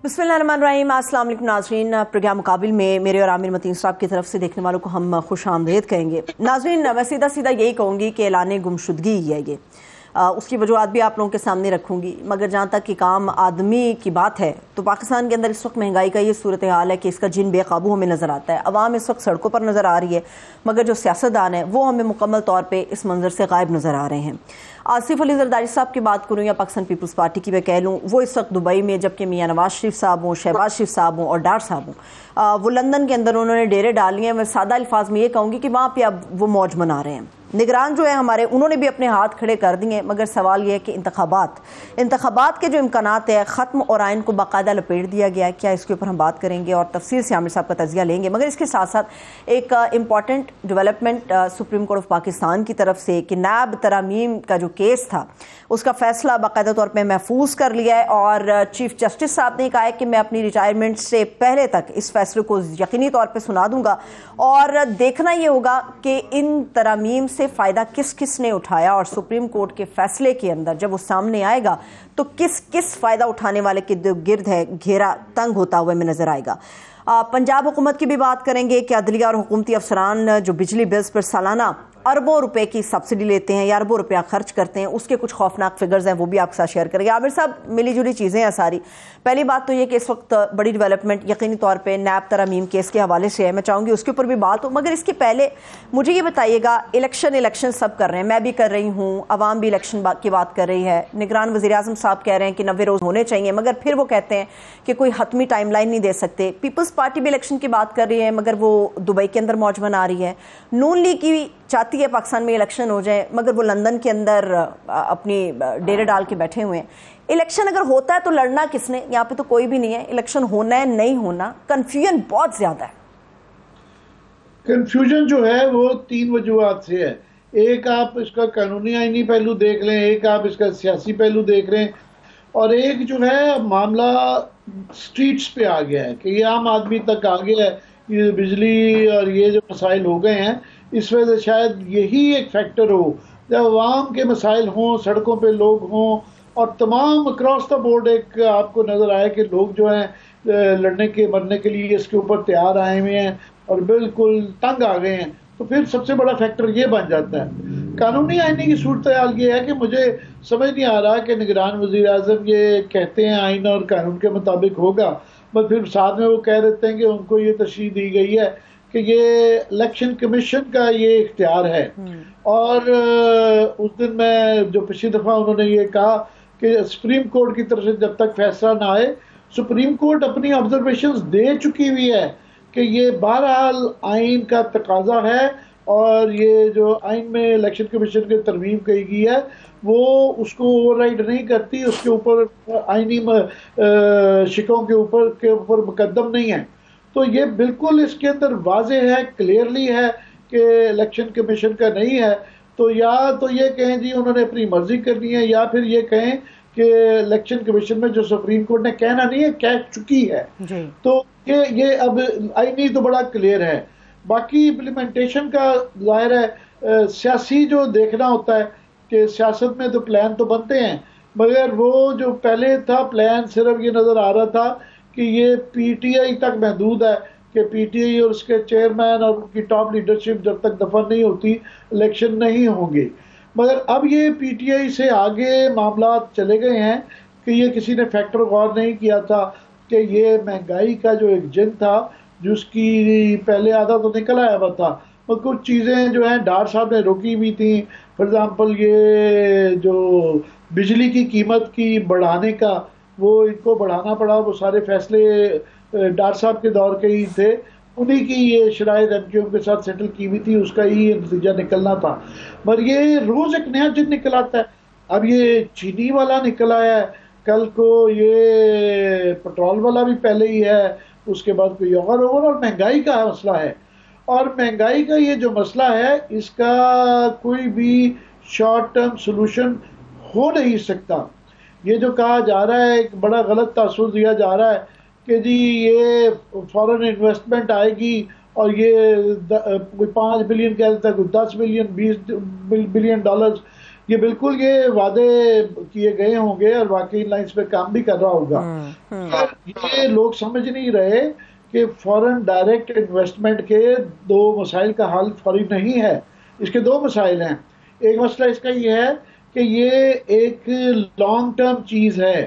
बिस्मिल्लाहिर्रहमानिर्रहीम। अस्सलाम वालेकुम नाज़रीन, प्रोग्राम मुकाबिल में मेरे और आमिर मतीन साहब की तरफ से देखने वालों को हम खुश आमदेद कहेंगे। नाज़रीन, मैं सीधा सीधा यही कहूँगी कि ऐलान गुमशुदगी ही है ये। उसकी वजूहत भी आप लोगों के सामने रखूँगी, मगर जहाँ तक कि काम आदमी की बात है तो पाकिस्तान के अंदर इस वक्त महंगाई का ये सूरत हाल है कि इसका जिन बेकाबू हमें नज़र आता है। अवाम इस वक्त सड़कों पर नज़र आ रही है, मगर जो सियासतदान है वो हमें मुकम्मल तौर पर इस मंजर से गायब नज़र आ रहे हैं। आसिफ अली जरदारी साहब की बात करूँ या पाकिस्तान पीपल्स पार्टी की मैं कह लूँ, वो इस वक्त दुबई में, जबकि मियां नवाज शरीफ साहब हों, शहबाज शरीफ साहब हों और डार साहब हों, वो लंदन के अंदर उन्होंने डेरे डाल लिए हैं। मैं सादा अल्फाज में ये कहूँगी कि वहाँ पे अब वो मौज मना रहे हैं। निगरान जो है हमारे, उन्होंने भी अपने हाथ खड़े कर दिए, मगर सवाल यह है कि इंतखाबात के जो इम्कानात है ख़त्म और आइन को बाकायदा लपेट दिया गया है क्या, इसके ऊपर हम बात करेंगे और तफसील से आमिर साहब का तजिया लेंगे। मगर इसके साथ साथ एक important development supreme Court of Pakistan की तरफ से कि नैब तरामीम का जो केस था उसका फैसला बाकायदा तौर पर महफूज कर लिया है और चीफ जस्टिस साहब ने कहा है कि मैं अपनी रिटायरमेंट से पहले तक इस फैसले को यकीनी तौर पर सुना दूंगा और देखना ये होगा कि इन तरामीम से फ़ायदा किस किस ने उठाया और सुप्रीम कोर्ट के फैसले के अंदर जब वो सामने आएगा तो किस किस फ़ायदा उठाने वाले के गिर्द है घेरा तंग होता हुआ में नज़र आएगा। पंजाब हुकूमत की भी बात करेंगे कि अदलिया और हुकूमती अफसरान जो बिजली बिल्स पर सालाना अरबों रुपए की सब्सिडी लेते हैं या अरबों रुपया खर्च करते हैं, उसके कुछ खौफनाक फिगर्स हैं, वो भी आपके साथ शेयर करेंगे। आमिर साहब, मिली जुली चीज़ें हैं सारी। पहली बात तो ये कि इस वक्त बड़ी डेवलपमेंट यकीनी तौर पे नैब तरामीम केस के हवाले से है, मैं चाहूँगी उसके ऊपर भी बात हो, मगर इसके पहले मुझे ये बताइएगा, इलेक्शन सब कर रहे हैं, मैं भी कर रही हूँ, अवाम भी इलेक्शन की बात कर रही है, निगरान वज़ीर-ए-आज़म साहब कह रहे हैं कि 90 रोज़ होने चाहिए, मगर फिर वो कहते हैं कि कोई हतमी टाइमलाइन नहीं दे सकते। पीपल्स पार्टी भी इलेक्शन की बात कर रही है, मगर वो दुबई के अंदर मौज बना रही है। नून लीग की चाहती है पाकिस्तान में इलेक्शन हो जाए, मगर वो लंदन के अंदर अपनी डेरे डाल के बैठे हुए हैं। इलेक्शन अगर होता है तो लड़ना किसने? यहाँ पे तो कोई भी नहीं है। इलेक्शन होना है नहीं होना, कंफ्यूजन बहुत ज्यादा है। कंफ्यूजन जो है वो तीन वजूहात से है। एक आप इसका कानूनी आईनी पहलू देख लें, एक आप इसका सियासी पहलू देख रहे हैं, और एक जो है मामला स्ट्रीट्स पे आ गया है कि ये आम आदमी तक आ गया है। ये बिजली और ये जो मसाइल हो गए हैं, इस वजह से शायद यही एक फैक्टर हो, जब आवाम के मसाइल हों, सड़कों पे लोग हों और तमाम अक्रॉस द बोर्ड एक आपको नज़र आए कि लोग जो हैं लड़ने के मरने के लिए इसके ऊपर तैयार आए हुए हैं और बिल्कुल तंग आ गए हैं, तो फिर सबसे बड़ा फैक्टर ये बन जाता है। कानूनी आईनी की सूरत हाल ये है कि मुझे समझ नहीं आ रहा कि निगरान वज़ीर आज़म ये कहते हैं आइन और कानून के मुताबिक होगा, बट फिर साथ में वो कह देते हैं कि उनको ये तशरीह दी गई है कि ये इलेक्शन कमीशन का ये इख्तियार है। और उस दिन में जो पिछली दफ़ा उन्होंने ये कहा कि सुप्रीम कोर्ट की तरफ से जब तक फैसला ना आए, सुप्रीम कोर्ट अपनी ऑब्जर्वेशंस दे चुकी हुई है कि ये बहरहाल आइन का तकाजा है और ये जो आइन में इलेक्शन कमीशन की तरमीम कही गई है वो उसको ओवरराइड नहीं करती, उसके ऊपर आइनी शिकों के ऊपर मुकदम नहीं है। तो ये बिल्कुल इसके अंदर वाजे है, क्लियरली है कि इलेक्शन कमीशन का नहीं है। तो या तो ये कहें जी उन्होंने अपनी मर्जी करनी है, या फिर ये कहें कि इलेक्शन कमीशन में जो सुप्रीम कोर्ट ने कहना नहीं है कह चुकी है। तो ये अब आईनी तो बड़ा क्लियर है। बाकी इम्प्लीमेंटेशन का जाहिर है सियासी जो देखना होता है कि सियासत में तो प्लान तो बनते हैं, मगर वो जो पहले था प्लान सिर्फ ये नज़र आ रहा था कि ये पीटीआई तक महदूद है कि पीटीआई और उसके चेयरमैन और उनकी टॉप लीडरशिप जब तक दफा नहीं होती इलेक्शन नहीं होंगे। मगर अब ये पीटीआई से आगे मामला चले गए हैं कि ये किसी ने फैक्टर गौर नहीं किया था कि ये महंगाई का जो एक जिन था जिसकी पहले आधा तो निकल आया हुआ था, और कुछ चीज़ें जो हैं डार साहब ने रोकी हुई थी। फॉर एग्ज़ाम्पल ये जो बिजली की कीमत की बढ़ाने का, वो इनको बढ़ाना पड़ा, वो सारे फैसले डार साहब के दौर के ही थे, उन्हीं की ये शराइत एमक्यूएम के साथ सेटल की हुई थी, उसका ही नतीजा निकलना था। पर ये रोज़ एक नया जिन निकल आता है। अब ये चीनी वाला निकल आया है, कल को ये पेट्रोल वाला भी पहले ही है, उसके बाद कोई और ओवरऑल महंगाई का मसला है। और महंगाई का ये जो मसला है इसका कोई भी शॉर्ट टर्म सोल्यूशन हो नहीं सकता। ये जो कहा जा रहा है, एक बड़ा गलत तासुर दिया जा रहा है कि जी ये फॉरेन इन्वेस्टमेंट आएगी और ये कोई 5 बिलियन कह देता है, कोई 10 बिलियन 20 बिलियन डॉलर्स ये बिल्कुल ये वादे किए गए होंगे और वाकई इन लाइन्स पे काम भी कर रहा होगा। ये लोग समझ नहीं रहे कि फॉरेन डायरेक्ट इन्वेस्टमेंट के दो मसाइल का हल फौरी नहीं है। इसके दो मसाइल हैं। एक मसला इसका ये है कि ये एक लॉन्ग टर्म चीज़ है।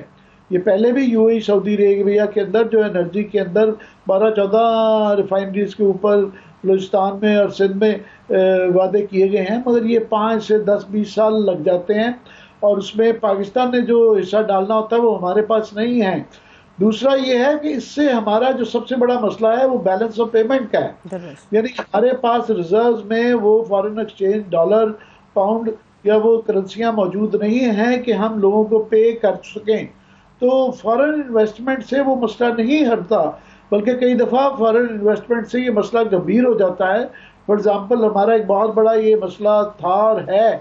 ये पहले भी यूएई सऊदी अरेबिया के अंदर जो एनर्जी के अंदर 12-14 रिफाइनरीज के ऊपर बलूचिस्तान में और सिंध में वादे किए गए हैं, मगर ये 5 से 10-20 साल लग जाते हैं और उसमें पाकिस्तान ने जो हिस्सा डालना होता है वो हमारे पास नहीं है। दूसरा ये है कि इससे हमारा जो सबसे बड़ा मसला है वो बैलेंस ऑफ पेमेंट का है, यानी हमारे पास रिजर्व में वो फॉरेन एक्सचेंज डॉलर, पाउंड या वो करेंसियां मौजूद नहीं हैं कि हम लोगों को पे कर सकें। तो फॉरेन इन्वेस्टमेंट से वो मसला नहीं हटता, बल्कि कई दफ़ा फॉरेन इन्वेस्टमेंट से ये मसला गंभीर हो जाता है। फॉर एग्ज़ाम्पल हमारा एक बहुत बड़ा ये मसला था और है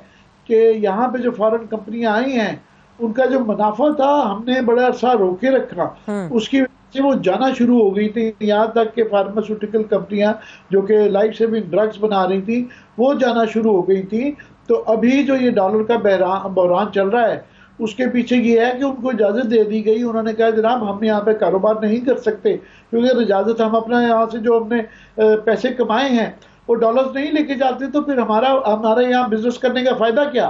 कि यहाँ पे जो फॉरेन कंपनियां आई हैं उनका जो मुनाफा था हमने बड़ा अरसा रोके रखा, उसकी वजह से वो जाना शुरू हो गई थी। यहाँ तक कि फार्मास्यूटिकल कंपनियां जो कि लाइफ सेविंग ड्रग्स बना रही थी वो जाना शुरू हो गई थी। तो अभी जो ये डॉलर का बहरान चल रहा है उसके पीछे ये है कि उनको इजाज़त दे दी गई। उन्होंने कहा जनाब हम यहाँ पे कारोबार नहीं कर सकते, क्योंकि इजाज़त हम अपना यहाँ से जो हमने पैसे कमाए हैं वो डॉलर्स नहीं लेके जाते, तो फिर हमारा यहाँ बिजनेस करने का फायदा क्या।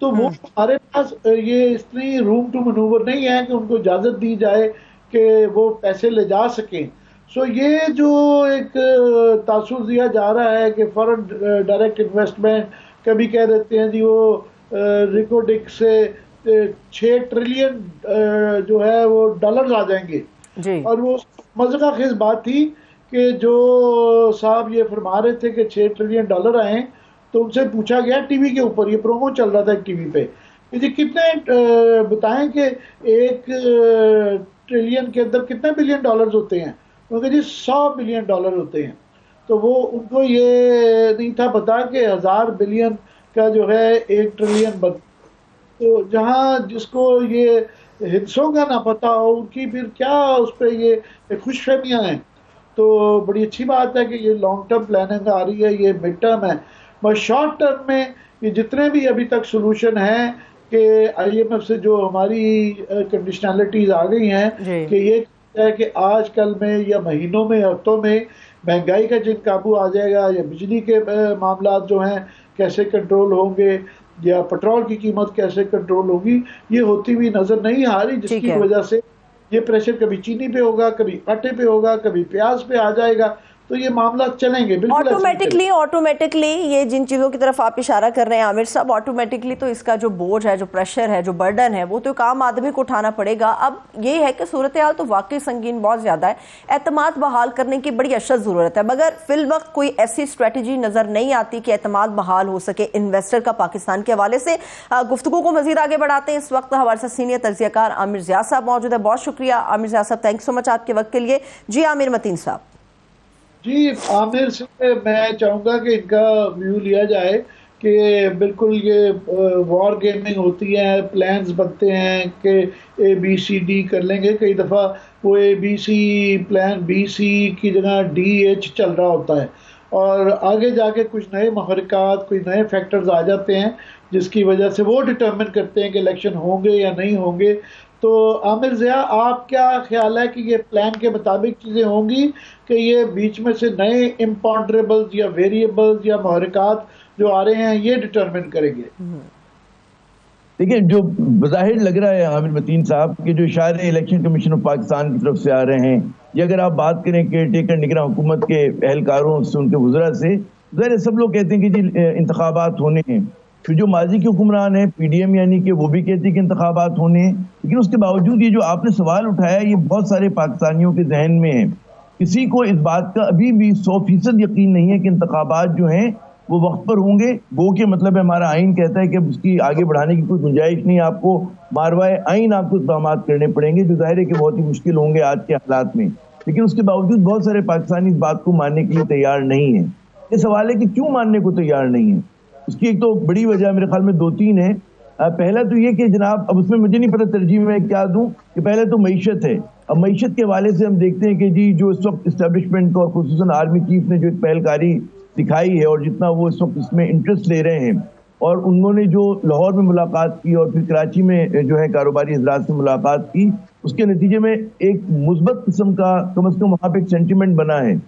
तो वो हमारे पास ये इतनी रूम टू मनूवर नहीं है कि उनको इजाज़त दी जाए कि वो पैसे ले जा सकें। सो ये जो एक तासुर दिया जा रहा है कि फॉरेन डायरेक्ट इन्वेस्टमेंट, कभी कह देते हैं जी वो रिकोडिक से 6 ट्रिलियन जो है वो डॉलर आ जाएंगे जी। और वो मज़े का खेज बात थी कि जो साहब ये फरमा रहे थे कि 6 ट्रिलियन डॉलर आए, तो उनसे पूछा गया टीवी के ऊपर, ये प्रोमो चल रहा था टीवी पे, जी कितने बताएं कि 1 ट्रिलियन के अंदर कितने बिलियन डॉलर्स होते हैं। क्योंकि जी 100 बिलियन डॉलर होते हैं। तो वो उनको ये नहीं था पता कि 1000 बिलियन का जो है 1 ट्रिलियन बन। तो जहाँ जिसको ये हिस्सों का ना पता हो उनकी फिर क्या उस पर ये खुशफहमियाँ हैं। तो बड़ी अच्छी बात है कि ये लॉन्ग टर्म प्लानिंग आ रही है, ये मिड टर्म है। बस शॉर्ट टर्म में ये जितने भी अभी तक सोल्यूशन हैं कि IMF से जो हमारी कंडीशनैलिटीज आ गई हैं कि ये है कि आजकल में या महीनों में, हफ्तों में महंगाई का जिन काबू आ जाएगा, या बिजली के मामला जो हैं कैसे कंट्रोल होंगे, या पेट्रोल की कीमत कैसे कंट्रोल होगी, ये होती हुई नजर नहीं आ रही, जिसकी वजह से ये प्रेशर कभी चीनी पे होगा, कभी आटे पे होगा, कभी प्याज पे आ जाएगा। तो ये मामला चलेंगे बिल्कुल ऑटोमेटिकली ये जिन चीज़ों की तरफ आप इशारा कर रहे हैं आमिर साहब, ऑटोमेटिकली तो इसका जो बोझ है, जो प्रेशर है, जो बर्डन है, वो तो एक आम आदमी को उठाना पड़ेगा। अब ये है कि सूरत हाल तो वाकई संगीन बहुत ज़्यादा है, एतमाद बहाल करने की बड़ी अशद ज़रूरत है, मगर फिल वक्त कोई ऐसी स्ट्रेटजी नज़र नहीं आती कि एतमाद बहाल हो सके इन्वेस्टर का पाकिस्तान के हवाले से। गुफ्तगू को मज़ीद आगे बढ़ाते हैं। इस वक्त हमारे साथ सीनियर तज्ज़ियाकार आमिर ज़िया साहब मौजूद है। बहुत शुक्रिया आमिर ज़िया साहब, थैंक सो मच आपके वक्त के लिए। जी आमिर मतीन साहब। जी आमिर से मैं चाहूँगा कि इनका व्यू लिया जाए कि बिल्कुल ये वॉर गेमिंग होती है, प्लान्स बनते हैं कि ABCD कर लेंगे, कई दफ़ा वो ABC प्लान BC की जगह DH चल रहा होता है और आगे जाके कुछ नए महरकात, कुछ नए फैक्टर्स आ जाते हैं जिसकी वजह से वो डिटर्मिन करते हैं कि इलेक्शन होंगे या नहीं होंगे। तो आमिर ज़िया, आप क्या ख्याल है कि ये प्लान के मुताबिक चीज़ें होंगी कि ये बीच में से नए इम्पॉन्डरेबल्स या वेरिएबल्स या महरकात जो आ रहे हैं ये डिटर्मिन करेंगे? देखिए, जो बज़ाहिर लग रहा है आमिर मतीन साहब कि जो इशारे इलेक्शन कमीशन ऑफ पाकिस्तान की तरफ से आ रहे हैं, या अगर आप बात करें केयर टेकर निगरान हुकूमत के एहलकारों से, उनके वज़रा से, ज़ाहिर सब लोग कहते हैं कि जी इंतखाबात होने हैं। फिर जो माजी के हुक्मरान है PDM यानी कि वो भी कहती है कि इंतखाबात होने हैं, लेकिन उसके बावजूद ये जो आपने सवाल उठाया ये बहुत सारे पाकिस्तानियों के जहन में है। किसी को इस बात का अभी भी 100% यकीन नहीं है कि इंतखाबात जो हैं वो वक्त पर होंगे। वो के मतलब है हमारा आइन कहता है कि उसकी आगे बढ़ाने की कोई गुंजाइश नहीं, आपको मारवाए आइन आपको इक़दाम करने पड़ेंगे, जो जाहिर है कि बहुत ही मुश्किल होंगे आज के हालात में। लेकिन उसके बावजूद बहुत सारे पाकिस्तानी इस बात को मानने के लिए तैयार नहीं है। ये सवाल है कि क्यों मानने को तैयार नहीं है। उसकी एक तो बड़ी वजह मेरे ख्याल में 2-3 है। पहला तो ये कि जनाब, अब उसमें मुझे नहीं पता तरजीह में क्या दूं, कि पहले तो मईशत है। अब मईशत के हवाले से हम देखते हैं कि जी जो इस वक्त इस्टेब्लिशमेंट और खुसूसन आर्मी चीफ ने जो एक पहलकारी दिखाई है और जितना वो इस वक्त इसमें इंटरेस्ट ले रहे हैं, और उन्होंने जो लाहौर में मुलाकात की और फिर कराची में जो है कारोबारी हजरात से मुलाकात की, उसके नतीजे में एक मुस्बत किस्म का कम से कम वहाँ पे एक सेंटिमेंट बना है।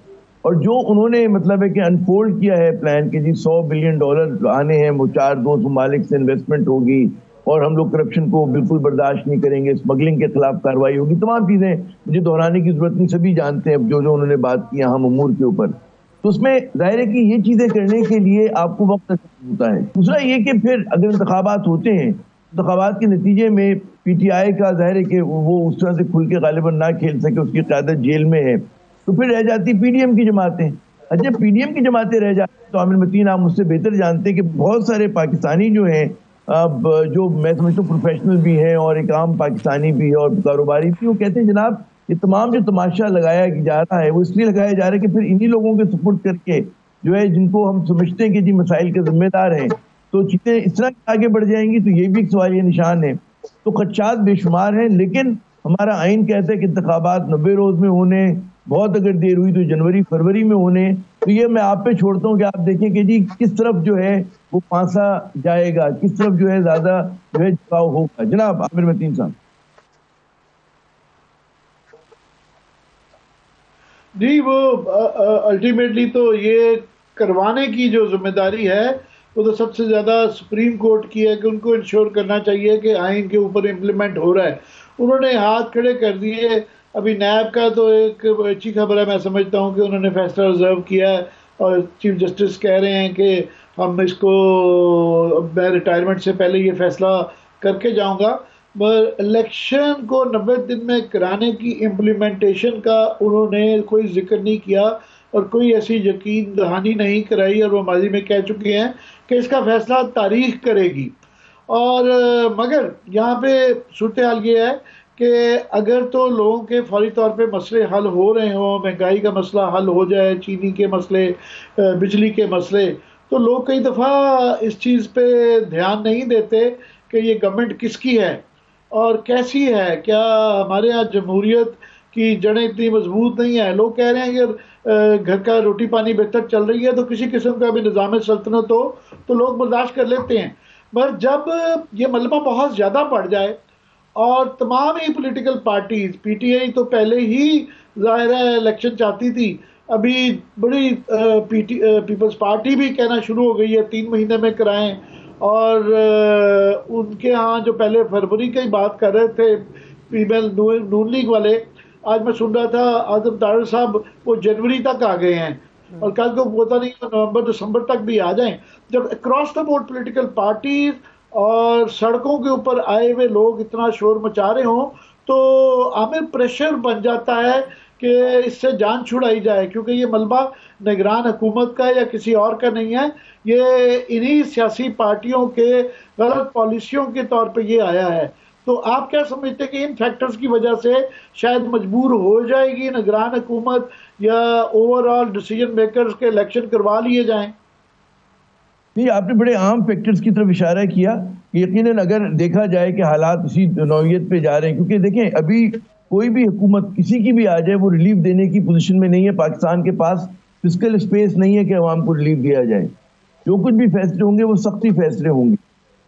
और जो उन्होंने मतलब है कि अनफोल्ड किया है प्लान के जी $100 बिलियन आने हैं, वो 4 ममालिक से इन्वेस्टमेंट होगी और हम लोग करप्शन को बिल्कुल बर्दाश्त नहीं करेंगे, स्मगलिंग के खिलाफ कार्रवाई होगी, तमाम चीज़ें मुझे दोहराने की जरूरत नहीं, सभी जानते हैं जो जो उन्होंने बात की अहम अमूर के ऊपर। तो उसमें जाहिर है कि ये चीज़ें करने के लिए आपको वक्त होता है। दूसरा ये कि फिर अगर इंतखाबात होते हैं, इंतखाबात के नतीजे में PTI का जाहिर है कि वो उस तरह से खुल के गालिबन ना खेल सके, उसकी क़यादत जेल में है, तो फिर रह जाती PDM की जमातें। अच्छा, PDM की जमातें रह जाती तो आमिर मतीन आप मुझसे बेहतर जानते हैं कि बहुत सारे पाकिस्तानी जो हैं, अब जो मैं समझता हूँ प्रोफेशनल भी हैं और एक आम पाकिस्तानी भी है और कारोबारी भी, वो कहते हैं जनाब ये तमाम जो तमाशा लगाया जा रहा है वो इसलिए लगाया जा रहा है कि फिर इन्हीं लोगों के सपोर्ट करके जो है जिनको हम समझते हैं कि जी मसाइल के जिम्मेदार हैं, तो चीज़ें इस तरह आगे बढ़ जाएंगी। तो ये भी एक सवाल निशान है। तो खदशात बेशुमार हैं, लेकिन हमारा आइन कहता है कि इंतखाबात 90 रोज में होने, बहुत अगर देर हुई तो जनवरी फरवरी में होने। तो ये मैं आप पे छोड़ता हूँ कि आप देखें कि जी किस तरफ जो है वो फांसा जाएगा, किस तरफ जो है ज्यादा जो है झुकाव होगा। जनाब आमिर मतीन साहब। जी, वो अल्टीमेटली तो ये करवाने की जो जिम्मेदारी है वो तो सबसे ज़्यादा सुप्रीम कोर्ट की है कि उनको इंश्योर करना चाहिए कि आइन के ऊपर इम्प्लीमेंट हो रहा है। उन्होंने हाथ खड़े कर दिए। अभी नैब का तो एक अच्छी खबर है, मैं समझता हूँ कि उन्होंने फैसला रिजर्व किया है और चीफ जस्टिस कह रहे हैं कि हम इसको, मैं रिटायरमेंट से पहले ये फैसला करके जाऊँगा। पर इलेक्शन को 90 दिन में कराने की इम्प्लीमेंटेशन का उन्होंने कोई जिक्र नहीं किया और कोई ऐसी यकीन दहानी नहीं कराई, और वो माजी में कह चुके हैं कि इसका फैसला तारीख करेगी। और मगर यहाँ पे सूरत हाल ये है कि अगर तो लोगों के फौरी तौर पे मसले हल हो रहे हों, महंगाई का मसला हल हो जाए, चीनी के मसले, बिजली के मसले, तो लोग कई दफ़ा इस चीज़ पे ध्यान नहीं देते कि ये गवर्नमेंट किसकी है और कैसी है। क्या हमारे यहाँ जमहूरियत की जड़ें इतनी मजबूत नहीं है? लोग कह रहे हैं कि घर का रोटी पानी बेहतर चल रही है तो किसी किस्म का भी निज़ाम सल्तनत हो तो लोग बर्दाश्त कर लेते हैं। पर जब ये मलबा बहुत ज़्यादा बढ़ जाए और तमाम ही पॉलिटिकल पार्टीज, PTI तो पहले ही ज़ाहिर है इलेक्शन चाहती थी, अभी बड़ी पीपल्स पार्टी भी कहना शुरू हो गई है 3 महीने में कराएं, और उनके यहाँ जो पहले फरवरी की बात कर रहे थे फीमेल नून लीग वाले, आज मैं सुन रहा था आजम तारड़ साहब वो जनवरी तक आ गए हैं और कल को पता नहीं नवंबर दिसंबर तक भी आ जाएं। जब across the board political parties और सड़कों के ऊपर आए हुए लोग इतना शोर मचा रहे हों तो आमिर प्रेशर बन जाता है कि इससे जान छुड़ाई जाए, क्योंकि ये मलबा निगरान हुकूमत का या किसी और का नहीं है, ये इन्हीं सियासी पार्टियों के गलत पॉलिसियों के तौर पे ये आया है। तो आप क्या समझते हैं कि इन फैक्टर्स की वजह से शायद मजबूर हो जाएगी निगरान हुकूमत या ओवरऑल डिसीजन मेकर्स के इलेक्शन करवा लिए जाएं? नहीं, आपने बड़े आम फैक्टर्स की तरफ इशारा किया। यकीनन अगर देखा जाए कि हालात उसी नौयत पे जा रहे हैं, क्योंकि देखें अभी कोई भी हुकूमत किसी की भी आ जाए वो रिलीफ देने की पोजीशन में नहीं है। पाकिस्तान के पास फिस्कल स्पेस नहीं है कि अवाम को रिलीफ दिया जाए। जो कुछ भी फैसले होंगे वो सख्ती फैसले होंगे।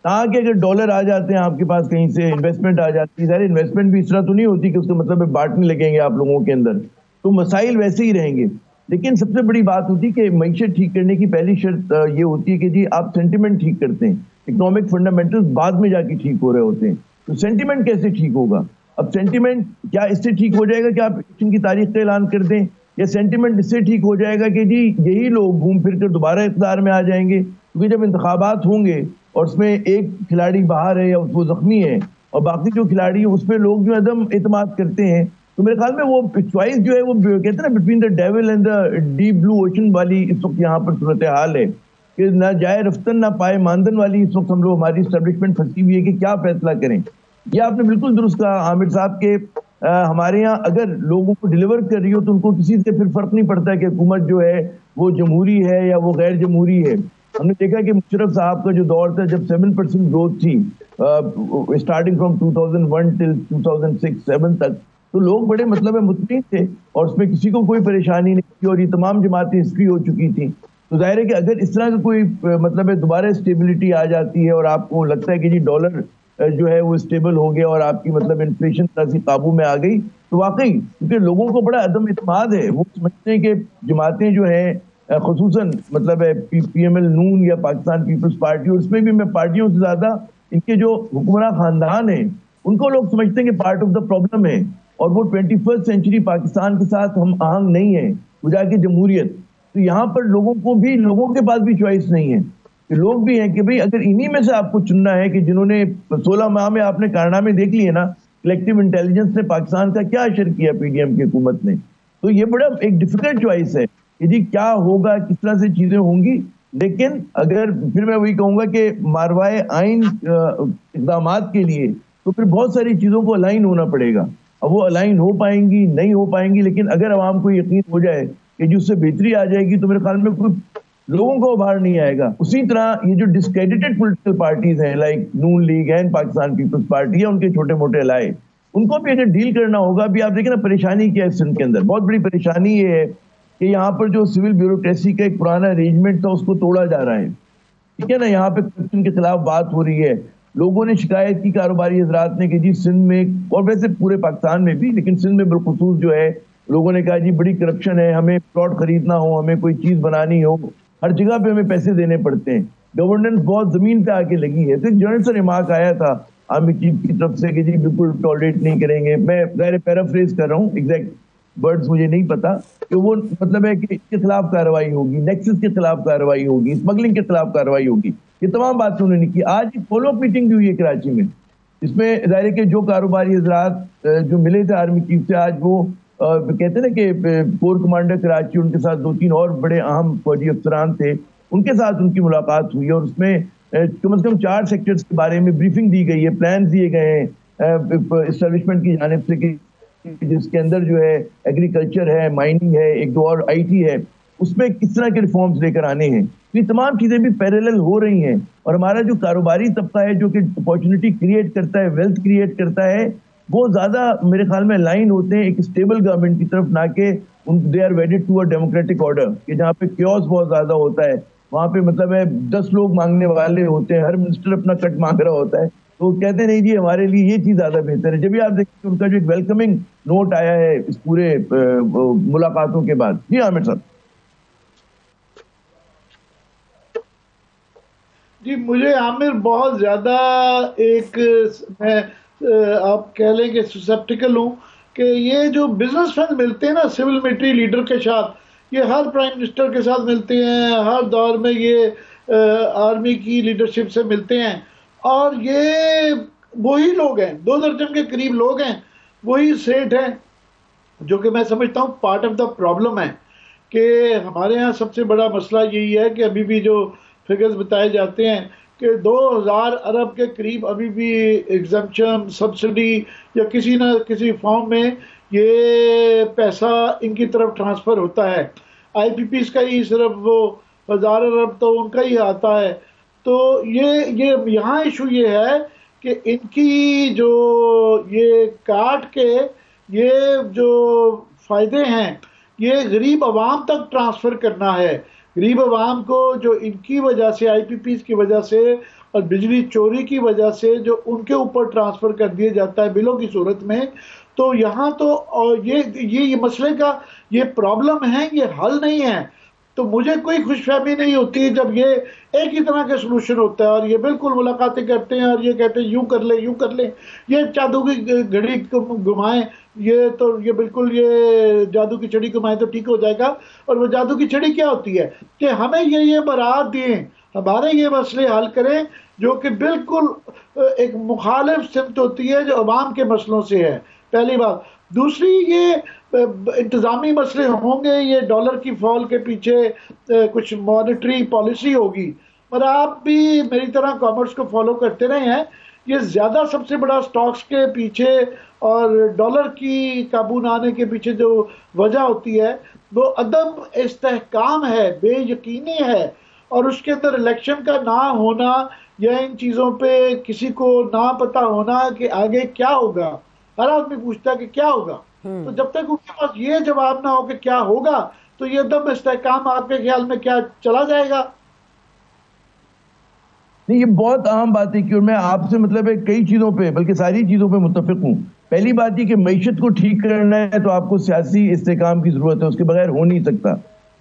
ताकि अगर डॉलर आ जाते हैं आपके पास, कहीं से इन्वेस्टमेंट आ जाती है, सारी इन्वेस्टमेंट भी इस तरह तो नहीं होती कि उसका मतलब बांटने लगेंगे आप लोगों के अंदर, तो मसाइल वैसे ही रहेंगे। लेकिन सबसे बड़ी बात होती है कि मईशत ठीक करने की पहली शर्त ये होती है कि जी आप सेंटिमेंट ठीक करते हैं। इकोनॉमिक फंडामेंटल्स बाद में जाके ठीक हो रहे होते हैं, तो सेंटिमेंट कैसे ठीक होगा? अब सेंटिमेंट क्या इससे ठीक हो जाएगा कि आप इलेक्शन की तारीख का ऐलान कर दें, या सेंटिमेंट इससे ठीक हो जाएगा कि जी यही लोग घूम फिर कर दोबारा इक़्तिदार में आ जाएंगे? क्योंकि जब इंतखाबात होंगे और उसमें एक खिलाड़ी बाहर है या वो जख्मी है और बाकी जो खिलाड़ी है उस पर लोग जो एकदम एतमाद करते हैं, तो मेरे ख्याल में वो चॉइस जो है वो कहते हैं ना between the devil and the deep blue ocean वाली इस वक्त यहाँ पर सूरत हाल है कि ना जाए रफ्तन ना पाए मानदन वाली इस वक्त हम लोग, हमारी एस्टेब्लिशमेंट फंसी हुई है कि क्या फैसला करें। ये आपने बिल्कुल दुरुस्त कहा आमिर साहब के हमारे यहाँ अगर लोगों को डिलीवर कर रही हो तो उनको किसी से फिर फर्क नहीं पड़ता कि हुकूमत जो है वो जमहूरी है या वो गैर जमहूरी है। हमने देखा कि मुशर्रफ साहब का जो दौर था जब 7% ग्रोथ थी स्टार्टिंग फ्रॉम 2001 टिल 2006-7 तक, तो लोग बड़े मतलब मुतमईन थे और उसमें किसी को कोई परेशानी नहीं थी और ये तमाम जमातें हिस्ट्री हो चुकी थी। तो जाहिर है कि अगर इस तरह का कोई मतलब है दोबारा स्टेबिलिटी आ जाती है और आपको लगता है कि जी डॉलर जो है वो स्टेबल हो गया और आपकी मतलब इन्फ्लेशन तरह से काबू में आ गई, तो वाकई क्योंकि लोगों को बड़ा अदम इत्मीनाद है, वो समझते हैं कि जमातें जो हैं खुसूसन मतलब है PML नून या पाकिस्तान पीपल्स पार्टी, और उसमें भी मैं पार्टियों से ज्यादा इनके जो हुक्मरान खानदान है उनको लोग समझते हैं कि पार्ट ऑफ द प्रॉब्लम है, और वो 21st सेंचुरी पाकिस्तान के साथ हम आहंग नहीं है, वो जाके जमहूरियत। तो यहाँ पर लोगों के पास भी चॉइस नहीं है कि लोग भी हैं कि भाई अगर इन्हीं में से आपको चुनना है कि जिन्होंने 16 माह में आपने कारनामे देख लिए ना, कलेक्टिव इंटेलिजेंस ने पाकिस्तान का क्या असर किया PDM की हुकूमत ने, तो ये बड़ा एक डिफिकल्ट चॉइस है कि जी क्या होगा, किस तरह से चीजें होंगी। लेकिन अगर फिर मैं वही कहूंगा कि मारवाए आइन इकदाम के लिए तो फिर बहुत सारी चीजों को अलाइन होना पड़ेगा। अब वो अलाइन हो पाएंगी नहीं हो पाएंगी, लेकिन अगर आवाम को यकीन हो जाए कि जो उससे बेहतरी आ जाएगी तो मेरे ख्याल में कोई लोगों को बाहर नहीं आएगा। उसी तरह ये जो डिस्क्रेडिटेड पॉलिटिकल पार्टीज हैं like Noon League and Pakistan Peoples Party या उनके छोटे मोटे अलाए, उनको भी अगर डील करना होगा। अभी आप देखें ना परेशानी क्या है सिंध के अंदर, बहुत बड़ी परेशानी ये है कि यहाँ पर जो सिविल ब्यूरोक्रेसी का एक पुराना अरेंजमेंट था उसको तोड़ा जा रहा है, ठीक है ना। यहाँ पे करप्शन के खिलाफ बात हो रही है, लोगों ने शिकायत की कारोबारी हजरात ने कि जी सिंध में और वैसे पूरे पाकिस्तान में भी, लेकिन सिंध में बिलखुसूस जो है लोगों ने कहा जी बड़ी करप्शन है, हमें प्लॉट खरीदना हो, हमें कोई चीज बनानी हो, हर जगह पे हमें पैसे देने पड़ते हैं, गवर्नेंस बहुत जमीन पे आके लगी है। तो एक जर्नल से रिमार्क आया था आर्मी चीफ की तरफ से कि जी बिल्कुल टॉलरेट नहीं करेंगे, मैं ज़ाहिर पैराफ्रेज कर रहा हूँ, एग्जैक्ट वर्ड्स मुझे नहीं पता, कि वो मतलब है कि इसके खिलाफ कार्रवाई होगी, नेक्सस के खिलाफ कार्रवाई होगी, स्मगलिंग के खिलाफ कार्रवाई होगी, ये तमाम बातें उन्होंने की। आज एक फॉलोअप मीटिंग भी हुई है कराची में, इसमें ज़ाहिर है कि जो कारोबारी हजरात जो मिले थे आर्मी चीफ से, आज वो कहते हैं ना कि कोर कमांडर कराची, उनके साथ 2-3 और बड़े अहम फौजी अफसरान थे, उनके साथ उनकी मुलाकात हुई और उसमें कम से कम 4 सेक्टर्स के बारे में ब्रीफिंग दी गई है, प्लान दिए गए हैं इस्टेब्लिशमेंट की जानिब से कि जिसके अंदर जो है एग्रीकल्चर है, माइनिंग है, एक दो और IT है, उसमें किस तरह के रिफॉर्म्स लेकर आने हैं। ये तमाम चीजें भी पैरेलल हो रही हैं, और हमारा जो कारोबारी तबका है जो कि अपॉर्चुनिटी क्रिएट करता है, वेल्थ क्रिएट करता है, वो ज्यादा मेरे ख्याल में लाइन होते हैं एक स्टेबल गवर्नमेंट की तरफ, ना कि they are wedded to a democratic order कि जहाँ पे क्योस बहुत ज्यादा होता है, वहाँ पे मतलब है 10 लोग मांगने वाले होते हैं, हर मिनिस्टर अपना कट मांग रहा होता है, तो कहते नहीं जी हमारे लिए ये चीज ज्यादा बेहतर है। जब भी आप देखिए उनका जो एक वेलकमिंग नोट आया है इस पूरे मुलाकातों के बाद। जी आमिर साहब। जी मुझे आमिर बहुत ज्यादा एक मैं आप कह लें कि ससेप्टिकल हूँ कि ये जो बिजनेसमैन मिलते हैं ना सिविल मिलिट्री लीडर के साथ, ये हर प्राइम मिनिस्टर के साथ मिलते हैं, हर दौर में ये आर्मी की लीडरशिप से मिलते हैं, और ये वही लोग हैं, 2 दर्जन के करीब लोग हैं, वही सेठ हैं, जो कि मैं समझता हूँ पार्ट ऑफ द प्रॉब्लम है कि हमारे यहाँ सबसे बड़ा मसला यही है कि अभी भी जो फिगर्स बताए जाते हैं कि 2000 अरब के करीब अभी भी एग्जम्पशन, सब्सिडी या किसी न किसी फॉर्म में ये पैसा इनकी तरफ ट्रांसफ़र होता है। IPPs का ही सिर्फ वो 1000 अरब तो उनका ही आता है। तो ये यहाँ इशू ये है कि इनकी जो ये काट के ये जो फ़ायदे हैं ये गरीब आवाम तक ट्रांसफ़र करना है, गरीब आवाम को जो इनकी वजह से IPPs की वजह से और बिजली चोरी की वजह से जो उनके ऊपर ट्रांसफ़र कर दिया जाता है बिलों की सूरत में। तो यहाँ तो और ये मसले का ये प्रॉब्लम है, ये हल नहीं है। तो मुझे कोई खुशफहमी नहीं होती जब ये एक ही तरह का सलूशन होता है और ये बिल्कुल मुलाकातें करते हैं और ये कहते हैं यूं कर ले यूं कर ले, ये जादू की घड़ी घुमाएं, ये तो ये बिल्कुल ये जादू की छड़ी घुमाएं तो ठीक हो जाएगा। और वो जादू की छड़ी क्या होती है कि हमें ये बरात दें, हमारे ये मसले हल करें, जो कि बिल्कुल एक मुखालिफ सिमत होती है जो अवाम के मसलों से है, पहली बात। दूसरी ये इंतज़ामी मसले होंगे, ये डॉलर की फॉल के पीछे कुछ मॉनेटरी पॉलिसी होगी। पर आप भी मेरी तरह कॉमर्स को फॉलो करते रहे हैं, ये ज़्यादा सबसे बड़ा स्टॉक्स के पीछे और डॉलर की काबू न आने के पीछे जो वजह होती है वो अदम इस्तेहकाम है, बेयकीनी है, और उसके अंदर इलेक्शन का ना होना या इन चीज़ों पे किसी को ना पता होना कि आगे क्या होगा। हर आदमी पूछता है कि क्या होगा, तो जब तक उनके पास ये जवाब ना हो कि क्या होगा, तो ये अदम इस्तेहकाम आपके ख्याल में क्या चला जाएगा? नहीं, ये बहुत अहम बात है कि, और मैं आपसे मतलब है कई चीजों पे, बल्कि सारी चीजों पे मुत्तफिक हूँ। पहली बात ये कि मईशत को ठीक करना है तो आपको सियासी इस्तेहकाम की जरूरत है, उसके बगैर हो नहीं सकता।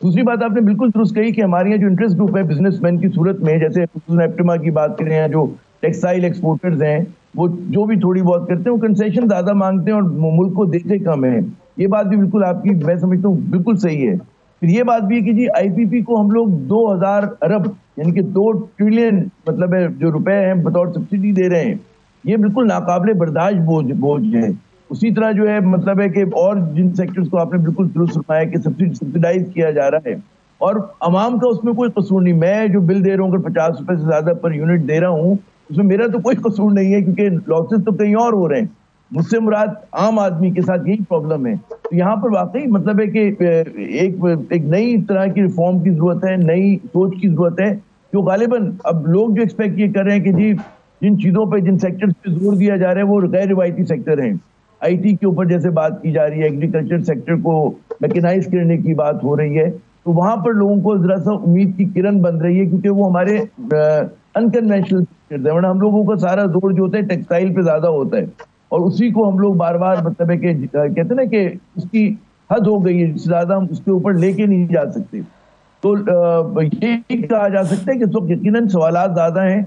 दूसरी बात आपने बिल्कुल दुरुस्त कही कि हमारे यहाँ जो इंटरेस्ट ग्रुप है बिजनेसमैन की सूरत में, जैसे एप्टिमा की बात करें या जो टेक्सटाइल एक्सपोर्टर्स हैं, वो जो भी थोड़ी बहुत करते हैं वो कंसेशन ज्यादा मांगते हैं और मुल्क को देते कम है। ये बात भी बिल्कुल आपकी, मैं समझता हूँ बिल्कुल सही है। फिर ये बात भी है कि जी आईपीपी को हम लोग 2000 अरब यानी कि 2 ट्रिलियन मतलब है जो रुपए हैं बतौर सब्सिडी दे रहे हैं, ये बिल्कुल नाकाबिले बर्दाश्त बोझ है। उसी तरह जो है मतलब है कि और जिन सेक्टर्स को आपने बिल्कुल दुरुस्त फरमाया कि सब्सिडाइज किया जा रहा है और अवाम का उसमें कोई कसूर नहीं। मैं जो बिल दे रहा हूँ अगर 50 रुपए से ज्यादा पर यूनिट दे रहा हूँ, उसमें मेरा तो कोई कसूर नहीं है, क्योंकि लॉसेस तो कहीं और हो रहे हैं। मुझसे मुराद आम आदमी के साथ यही प्रॉब्लम है। तो यहाँ पर वाकई मतलब है कि एक नई तरह की रिफॉर्म की जरूरत है, नई सोच की जरूरत है, जो गालिबन अब लोग जो एक्सपेक्ट ये कर रहे हैं कि जी जिन चीजों पे, जिन सेक्टर्स पे जोर दिया जा रहा है वो गैर रिवायती सेक्टर हैं। आईटी के ऊपर जैसे बात की जा रही है, एग्रीकल्चर सेक्टर को मैकेनाइज करने की बात हो रही है, तो वहां पर लोगों को जरा सा उम्मीद की किरण बन रही है, क्योंकि वो हमारे अनकन्वेंशनल सेक्टर है। वरना हम लोगों का सारा जोर जो होता है टेक्सटाइल पे ज्यादा होता है, और उसी को हम लोग बार बार मतलब है कि कहते हैं ना कि उसकी हद हो गई है, ज्यादा हम उसके ऊपर लेके नहीं जा सकते। तो ये कहा जा सकता है कि इस वक्त यकीनन सवालात ज्यादा हैं,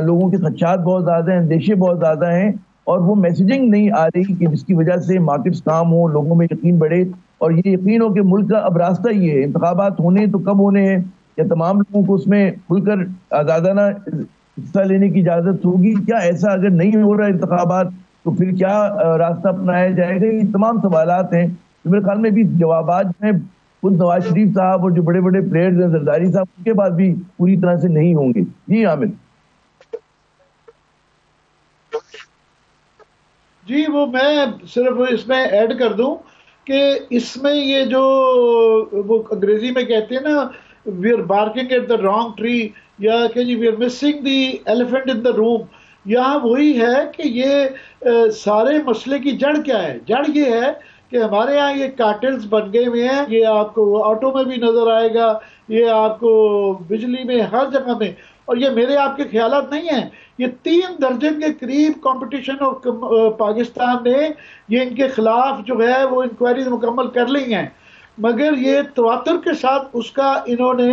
लोगों के खदशात बहुत ज्यादा हैं, अंदेशे बहुत ज्यादा हैं, और वो मैसेजिंग नहीं आ रही कि जिसकी वजह से मार्केट्स काम हो, लोगों में यकीन बढ़े। और ये यकीन हो कि मुल्क का अब रास्ता ही है, इंतखाबात होने तो कब होने हैं, या तमाम लोगों को उसमें खुलकर आजादाना हिस्सा लेने की इजाजत होगी क्या? ऐसा अगर नहीं हो रहा इंतखाबात तो फिर क्या रास्ता अपनाया जाएगा? ये तमाम सवालात हैं। तो मेरे ख्याल में भी जवाबात में खुद नवाज शरीफ साहब और जो बड़े बड़े प्लेयर्स हैं, जरदारी साहब, उनके पास भी पूरी तरह से नहीं होंगे। जी आमिर। जी, वो मैं सिर्फ इसमें ऐड कर दूं कि इसमें ये जो वो अंग्रेजी में कहते हैं ना, we are barking at the wrong tree, या कि जी we are missing the elephant in the room, यहाँ वही है कि ये सारे मसले की जड़ क्या है? जड़ ये है कि हमारे यहाँ ये कार्टेल्स बन गए हुए हैं। ये आपको ऑटो में भी नजर आएगा, ये आपको बिजली में, हर जगह में। और ये मेरे आपके ख्यालात नहीं हैं, ये 3 दर्जन के करीब कंपटीशन ऑफ पाकिस्तान ने ये इनके खिलाफ जो है वो इंक्वायरीज मुकम्मल कर ली हैं, मगर ये तवातर के साथ उसका इन्होंने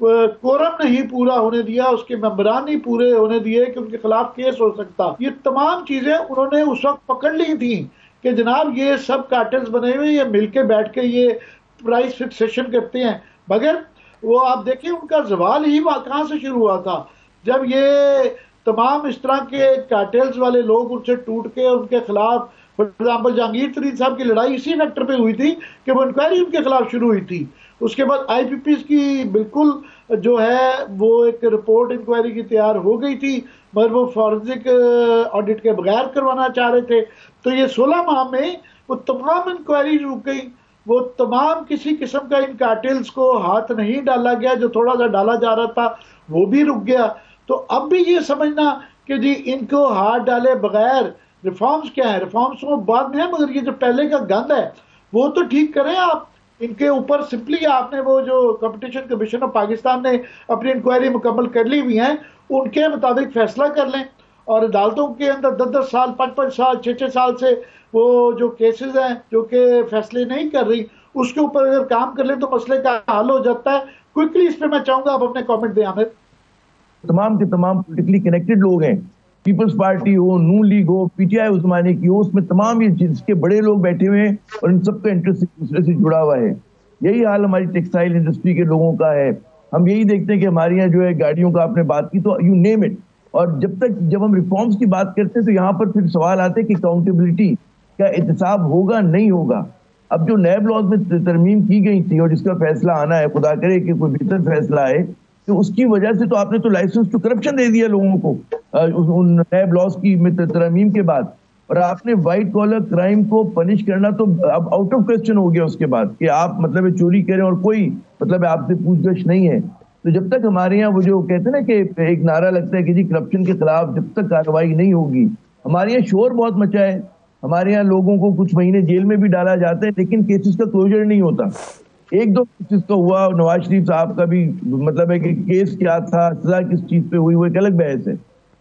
कोरम नहीं पूरा होने दिया, उसके मेंबरान नहीं पूरे होने दिए कि उनके खिलाफ केस हो सकता। ये तमाम चीजें उन्होंने उस वक्त पकड़ ली थी कि जनाब ये सब कार्टेल्स बने हुए, ये मिलके बैठ के ये प्राइस फिक्सेशन करते हैं। मगर वो आप देखिए उनका जवाल ही कहाँ से शुरू हुआ था, जब ये तमाम इस तरह के कार्टेल्स वाले लोग उनसे टूट के उनके खिलाफ, फॉर एग्जाम्पल जहांगीर तरीन साहब की लड़ाई इसी फैक्टर पे हुई थी कि वो इंक्वायरी उनके खिलाफ शुरू हुई थी। उसके बाद आईपीपी की बिल्कुल जो है वो एक रिपोर्ट इंक्वायरी की तैयार हो गई थी, मगर वो फॉरेंसिक ऑडिट के बगैर करवाना चाह रहे थे। तो ये 16 माह में वो तमाम इंक्वायरी रुक गई, वो तमाम किसी किस्म का इन कार्टेल्स को हाथ नहीं डाला गया, जो थोड़ा सा डाला जा रहा था वो भी रुक गया। तो अब भी ये समझना कि जी इनको हाथ डाले बगैर रिफॉर्म्स क्या है, रिफॉर्म्स वो बाद में है, मगर ये जो पहले का गंद है वो तो ठीक करें आप। इनके ऊपर सिंपली आपने वो जो कंपटीशन कमीशन ऑफ पाकिस्तान ने अपनी इंक्वायरी मुकम्मल कर ली हुई है, उनके मुताबिक फैसला कर लें। और अदालतों के अंदर 10-10 साल, 5-5 साल, 6-6 साल से वो जो केसेस हैं जो कि फैसले नहीं कर रही, उसके ऊपर अगर काम कर लें तो मसले का हल हो जाता है। क्विकली इस पर मैं चाहूंगा आप अपने कमेंट दें आमिर। तमाम के तमाम पॉलिटिकली कनेक्टेड लोग हैं, पीपल्स पार्टी हो, नून लीग हो, पीटीआई उस जमाने की हो, उसमें तमाम ये जिसके बड़े लोग बैठे हुए हैं और इन सबका इंटरेस्ट एक दूसरे से जुड़ा हुआ है। यही हाल हमारी टेक्सटाइल इंडस्ट्री के लोगों का है। हम यही देखते हैं कि हमारे यहाँ जो है गाड़ियों का आपने बात की तो यू नेम इट, और जब हम रिफॉर्म्स की बात करते हैं तो यहाँ पर फिर सवाल आते हैं कि अकाउंटेबिलिटी क्या एहतसाब होगा नहीं होगा। अब जो नैब लॉज में तरमीम की गई थी और जिसका फैसला आना है, खुदा करे कि कोई बेहतर फैसला आए, तो उसकी वजह से तो आपने तो लाइसेंस टू करप्शन दे दिया लोगों को उन नैब लॉज की तरमीम के बाद, और आपने व्हाइट कॉलर क्राइम को पनिश करना तो अब आउट ऑफ क्वेश्चन हो गया उसके बाद कि आप मतलब चोरी करें और कोई मतलब आपसे पूछताछ नहीं है। तो जब तक हमारे यहाँ वो जो कहते हैं ना कि एक नारा लगता है कि जी करप्शन के खिलाफ जब तक कार्रवाई नहीं होगी, हमारे यहाँ शोर बहुत मचा है, हमारे यहाँ लोगों को कुछ महीने जेल में भी डाला जाता है लेकिन केसेस का क्लोजर नहीं होता। एक दो केसेस तो हुआ, नवाज शरीफ साहब का भी मतलब है कि केस क्या था, सजा किस चीज पे हुई, वो एक अलग बहस है।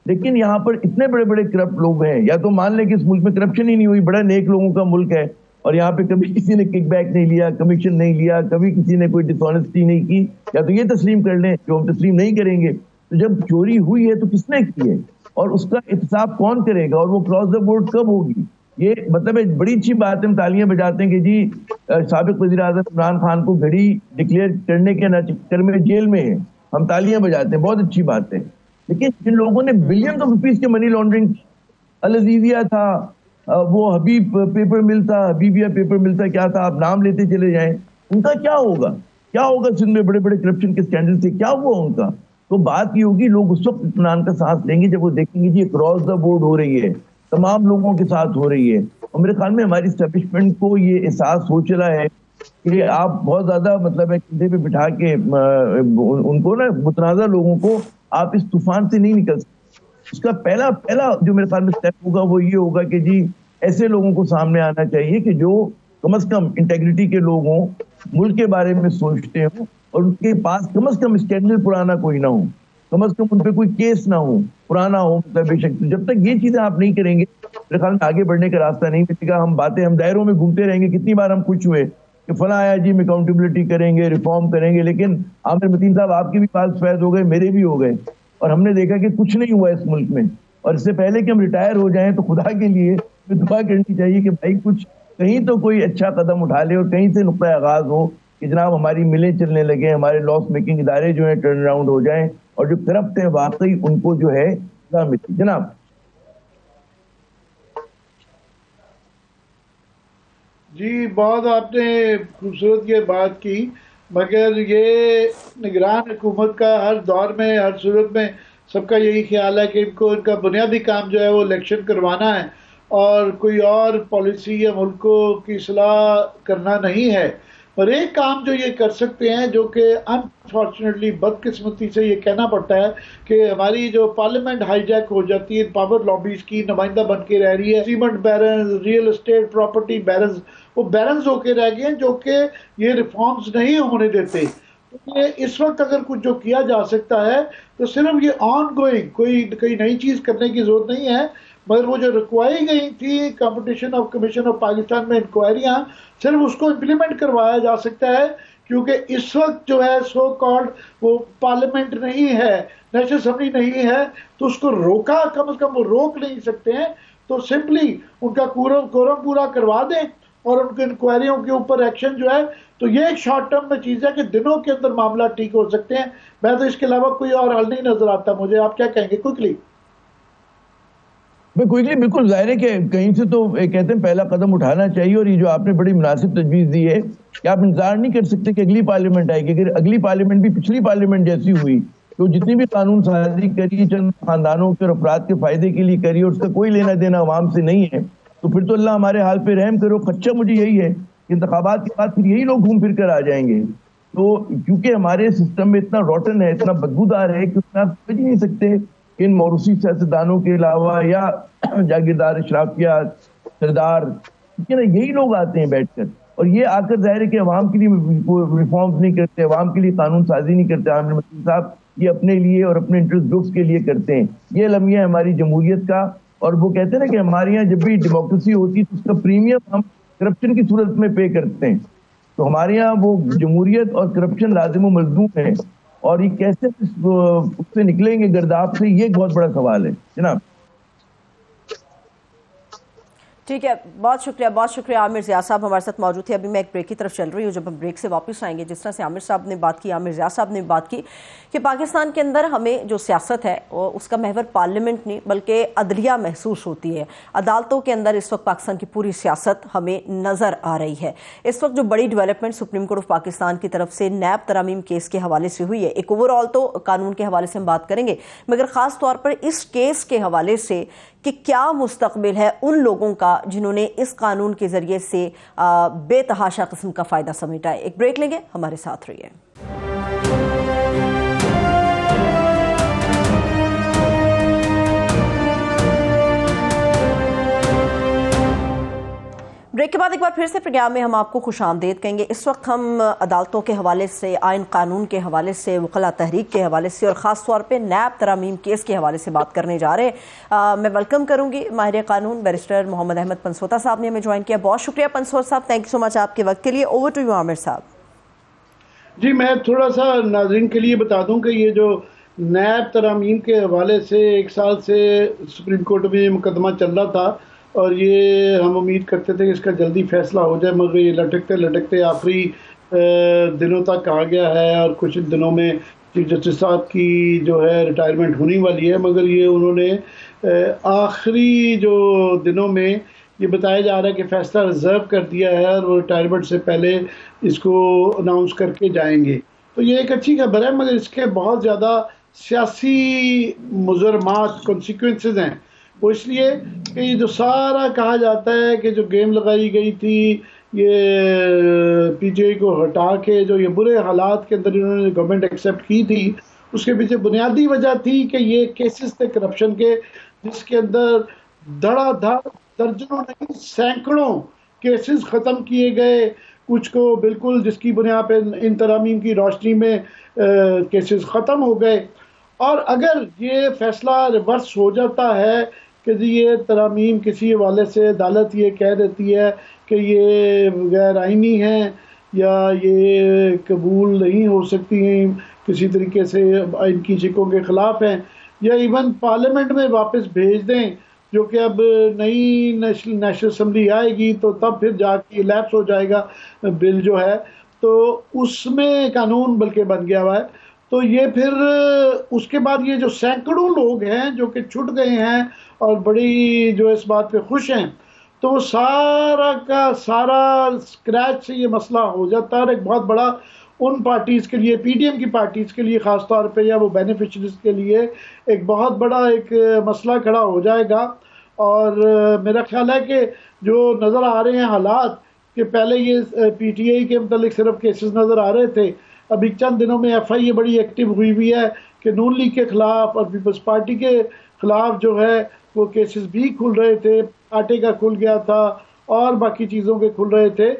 लेकिन यहाँ पर इतने बड़े बड़े करप्ट लोग हैं, या तो मान लें कि इस मुल्क में करप्शन ही नहीं हुई, बड़ा नेक लोगों का मुल्क है, और यहाँ पे कभी किसी ने किकबैक नहीं लिया, कमीशन नहीं लिया, कभी किसी ने कोई डिसऑनेस्टी नहीं की, या तो ये तस्लीम कर लें, जो हम तस्लीम नहीं करेंगे। तो जब चोरी हुई है तो किसने की है, और उसका इंसाफ कौन करेगा, और वो क्रॉस द बोर्ड कब होगी? ये मतलब एक बड़ी अच्छी बात है, हम तालियां बजाते हैं कि जी साबिक वज़ीर आज़म इमरान खान को घड़ी डिक्लेयर करने के चक्कर में जेल में है, हम तालियां बजाते हैं, बहुत अच्छी बात है। लेकिन जिन लोगों ने बिलियन ऑफ रुपीस की मनी लॉन्ड्रिंग, अल अजीजिया था, वो हबीब पेपर मिल था, हबीबिया पेपर मिल था, क्या था, आप नाम लेते चले जाएं, उनका क्या होगा? क्या होगा? सिंध में बड़े बड़े करप्शन के स्कैंडल थे, क्या हुआ उनका? तो बात ये होगी, लोग उस वक्त इत्मीनान का सांस लेंगे जब वो देखेंगे जी क्रॉस द बोर्ड हो रही है, तमाम लोगों के साथ हो रही है। और मेरे ख्याल में हमारी स्टैब्लिशमेंट को ये एहसास हो चला है कि आप बहुत ज्यादा मतलब है कंधे पे बिठा के उनको ना, मुतनाज़ा लोगों को आप इस तूफान से नहीं निकल सकते। उसका पहला पहला जो मेरे ख्याल में स्टेप होगा वो ये होगा कि जी ऐसे लोगों को सामने आना चाहिए कि जो कम से कम इंटेग्रिटी के लोग हों, मुल्क के बारे में सोचते हों, और उनके पास कम से कम स्कैंडल पुराना कोई ना हो, कम से कम उन पर कोई केस ना हो, पुराना हो, मतलब बेशक। जब तक ये चीजें आप नहीं करेंगे, मेरे ख्याल में आगे बढ़ने का रास्ता नहीं मिलेगा। हम दायरों में घूमते रहेंगे। कितनी बार हम खुश हुए कि फला आया जी, हम अकाउंटेबिलिटी करेंगे, रिफॉर्म करेंगे, लेकिन आमिर मतीन साहब आपके भी बाल सफेद हो गए, मेरे भी हो गए, और हमने देखा कि कुछ नहीं हुआ इस मुल्क में। और इससे पहले कि हम रिटायर हो जाएं तो खुदा के लिए दुआ करनी चाहिए कि भाई कुछ कहीं तो कोई अच्छा कदम उठा ले, और कहीं से नुक्ता आगाज हो कि जनाब हमारी मिलें चलने लगे, हमारे लॉस मेकिंग इदारे जो है टर्न अराउंड हो जाएं, और जो करप्ट है वाकई उनको जो है सजा मिले। जनाब जी, बहुत आपने खूबसूरत ये बात की, मगर ये निगरान हुकूमत का हर दौर में, हर सूरत में सबका यही ख्याल है कि इनको इनका बुनियादी काम जो है वो इलेक्शन करवाना है, और कोई और पॉलिसी या मुल्कों की सलाह करना नहीं है। पर एक काम जो ये कर सकते हैं, जो कि अनफॉर्चुनेटली बदकिस्मती से ये कहना पड़ता है कि हमारी जो पार्लियामेंट हाईजैक हो जाती है, पावर लॉबीज की नुमाइंदा बन के रह रही है, सीमेंट बैरन, रियल एस्टेट प्रॉपर्टी बैरन, वो बैरन्स होके रह गए हैं, जो कि ये रिफॉर्म्स नहीं होने देते। तो ये इस वक्त अगर कुछ जो किया जा सकता है तो सिर्फ ये ऑन गोइंग, कोई नई चीज़ करने की जरूरत नहीं है, मगर वो जो रिक्वायरी गई थी competition of commission of Pakistan में इंक्वायरियां, सिर्फ उसको इम्प्लीमेंट करवाया जा सकता है। क्योंकि इस वक्त जो है सो कॉल्ड वो पार्लियामेंट नहीं है, नेशनल असेंबली नहीं है, तो उसको रोका, कम से कम वो रोक नहीं सकते हैं। तो सिंपली उनका कोरम पूरा करवा दें और उनकी इंक्वायरियों के ऊपर एक्शन जो है, तो ये एक शॉर्ट टर्म में चीज़ है कि दिनों के अंदर मामला ठीक हो सकते हैं। मैं तो इसके अलावा कोई और हल नहीं नजर आता मुझे। आप क्या कहेंगे क्विकली? क्विकली बिल्कुल जाहिर है कि कहीं से तो कहते हैं पहला कदम उठाना चाहिए, और ये जो आपने बड़ी मुनासिब तजवीज़ दी है कि आप इंतजार नहीं कर सकते कि अगली पार्लियामेंट आएगी। अगर अगली पार्लियामेंट भी पिछली पार्लियामेंट जैसी हुई, तो जितनी भी कानून साजी करी चंद खानदानों के और अफराद के फायदे के लिए करी, और उसका कोई लेना देना अवाम से नहीं है, तो फिर तो अल्लाह हमारे हाल पे रहम करो। खच्चा मुझे यही है कि इंतखाबात के बाद फिर यही लोग घूम फिर कर आ जाएंगे। तो क्योंकि हमारे सिस्टम में इतना रोटन है, इतना बदबूदार है कि उसमें आप समझ नहीं सकते इन मौरूसी सियासतदानों के अलावा या जागीरदार, अशराफिया, सरदार, यही लोग आते हैं बैठकर, और ये आकर जाहिर है कि अवाम के लिए रिफॉर्म्स नहीं करते, अवाम के लिए कानून साजी नहीं करते। आमिर मतीन साहब ये अपने लिए और अपने इंटरेस्ट ग्रुप्स के लिए करते हैं। ये लम्हा है हमारी जमहूरियत का, और वो कहते हैं ना कि हमारे यहाँ जब भी डेमोक्रेसी होती है तो उसका प्रीमियम हम करप्शन की सूरत में पे करते हैं। तो हमारे यहाँ वो जमहूरियत और करप्शन लाजिम मजदूम है, और ये कैसे उससे निकलेंगे गर्दाब से, ये एक बहुत बड़ा सवाल है जनाब। ठीक है, बहुत शुक्रिया आमिर ज़िया साहब हमारे साथ मौजूद थे। अभी मैं एक ब्रेक की तरफ चल रही हूँ। जब हम ब्रेक से वापस आएंगे, जिस तरह से आमिर साहब ने बात की, आमिर ज़िया साहब ने बात की कि पाकिस्तान के अंदर हमें जो सियासत है उसका महवर पार्लियामेंट नहीं बल्कि अदलिया महसूस होती है। अदालतों के अंदर इस वक्त पाकिस्तान की पूरी सियासत हमें नज़र आ रही है। इस वक्त जो बड़ी development supreme Court of Pakistan की तरफ से नैब तरमीम केस के हवाले से हुई है, एक ओवरऑल तो कानून के हवाले से हम बात करेंगे, मगर ख़ास तौर पर इस केस के हवाले से कि क्या मुस्तकबिल है उन लोगों का जिन्होंने इस कानून के जरिए से बेतहाशा किस्म का फायदा समेटा है। एक ब्रेक लेंगे, हमारे साथ रहिए। ब्रेक के बाद एक बार फिर से प्रोग्राम में हम आपको खुशामदीद कहेंगे। इस वक्त हम अदालतों के हवाले से, आइन कानून के हवाले से, वकला तहरीक के हवाले से और ख़ास तौर पे नैब तरामीम केस के हवाले से बात करने जा रहे हैं। मैं वेलकम करूंगी माहिर कानून बैरिस्टर मोहम्मद अहमद पनसोता साहब ने हमें ज्वाइन किया। बहुत शुक्रिया पनसोता साहब, थैंक यू सो मच आपके वक्त के लिए। ओवर टू यू आमिर साहब। जी, मैं थोड़ा सा नाज़रीन के लिए बता दूं कि ये जो नैब तरामीम के हवाले से 1 साल से सुप्रीम कोर्ट में मुकदमा चल रहा था और ये हम उम्मीद करते थे कि इसका जल्दी फैसला हो जाए, मगर ये लटकते लटकते आखिरी दिनों तक आ गया है और कुछ दिनों में चीफ जस्टिस साहब की जो है रिटायरमेंट होने वाली है। मगर ये उन्होंने आखिरी जो दिनों में ये बताया जा रहा है कि फैसला रिजर्व कर दिया है और वो रिटायरमेंट से पहले इसको अनाउंस करके जाएंगे। तो ये एक अच्छी खबर है, मगर इसके बहुत ज़्यादा सियासी मुजरमात कॉन्सिक्वेंसेस हैं। वो इसलिए कि ये जो सारा कहा जाता है कि जो गेम लगाई गई थी ये पीटीआई को हटा के, जो ये बुरे हालात के अंदर इन्होंने गवर्नमेंट एक्सेप्ट की थी, उसके पीछे बुनियादी वजह थी कि ये केसेस थे करप्शन के, जिसके अंदर धड़ाधड़ दर्जनों नहीं सैकड़ों केसेस ख़त्म किए गए। कुछ को बिल्कुल जिसकी बुनियाद पे इन तरामीम की रोशनी में केसेस ख़त्म हो गए। और अगर ये फैसला रिवर्स हो जाता है कि जी ये तरामीम किसी हवाले से अदालत ये कह देती है कि ये गैर आइनी है या ये कबूल नहीं हो सकती हैं, किसी तरीके से इनकी शिकों के ख़िलाफ़ हैं, या इवन पार्लियामेंट में वापस भेज दें, जो कि अब नई नेशनल असेंबली आएगी तो तब फिर जाके लैप्स हो जाएगा बिल जो है, तो उसमें कानून बल्कि बन गया हुआ है। तो ये फिर उसके बाद ये जो सैकड़ों लोग हैं जो कि छूट गए हैं और बड़ी जो इस बात पे खुश हैं, तो वो सारा का सारा स्क्रैच से ये मसला हो जाता है। और एक बहुत बड़ा उन पार्टीज़ के लिए, पीडीएम की पार्टीज़ के लिए ख़ास तौर पे, या वो बेनिफिशरीज के लिए एक बहुत बड़ा एक मसला खड़ा हो जाएगा। और मेरा ख्याल है कि जो नज़र आ रहे हैं हालात, कि पहले ये पीटीआई के मतलब सिर्फ केसेस नज़र आ रहे थे, अभी चंद दिनों में एफआईए बड़ी एक्टिव हुई है कि नून लीग के ख़िलाफ़ और पीपल्स पार्टी के ख़िलाफ़ जो है वो केसेस भी खुल रहे थे। आटे का खुल गया था और बाकी चीज़ों के खुल रहे थे।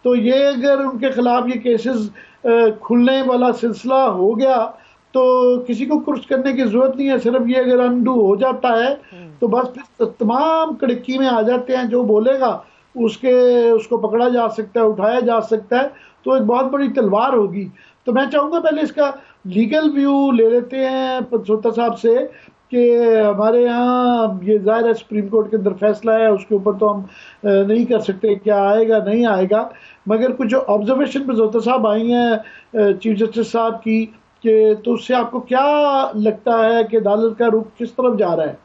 तो ये अगर उनके ख़िलाफ़ ये केसेस खुलने वाला सिलसिला हो गया तो किसी को कुर्स करने की ज़रूरत नहीं है। सिर्फ ये अगर अनडू हो जाता है तो बस फिर तमाम कड़की में आ जाते हैं, जो बोलेगा उसको पकड़ा जा सकता है, उठाया जा सकता है। तो एक बहुत बड़ी तलवार होगी। तो मैं चाहूँगा पहले इसका लीगल व्यू ले लेते हैं पनसोता साहब से कि हमारे यहाँ ये ज़ाहिर है सुप्रीम कोर्ट के अंदर फैसला है, उसके ऊपर तो हम नहीं कर सकते क्या आएगा नहीं आएगा, मगर कुछ जो ऑब्जर्वेशन पनसोता साहब आई हैं चीफ जस्टिस साहब की, कि तो उससे आपको क्या लगता है कि अदालत का रुख किस तरफ जा रहा है?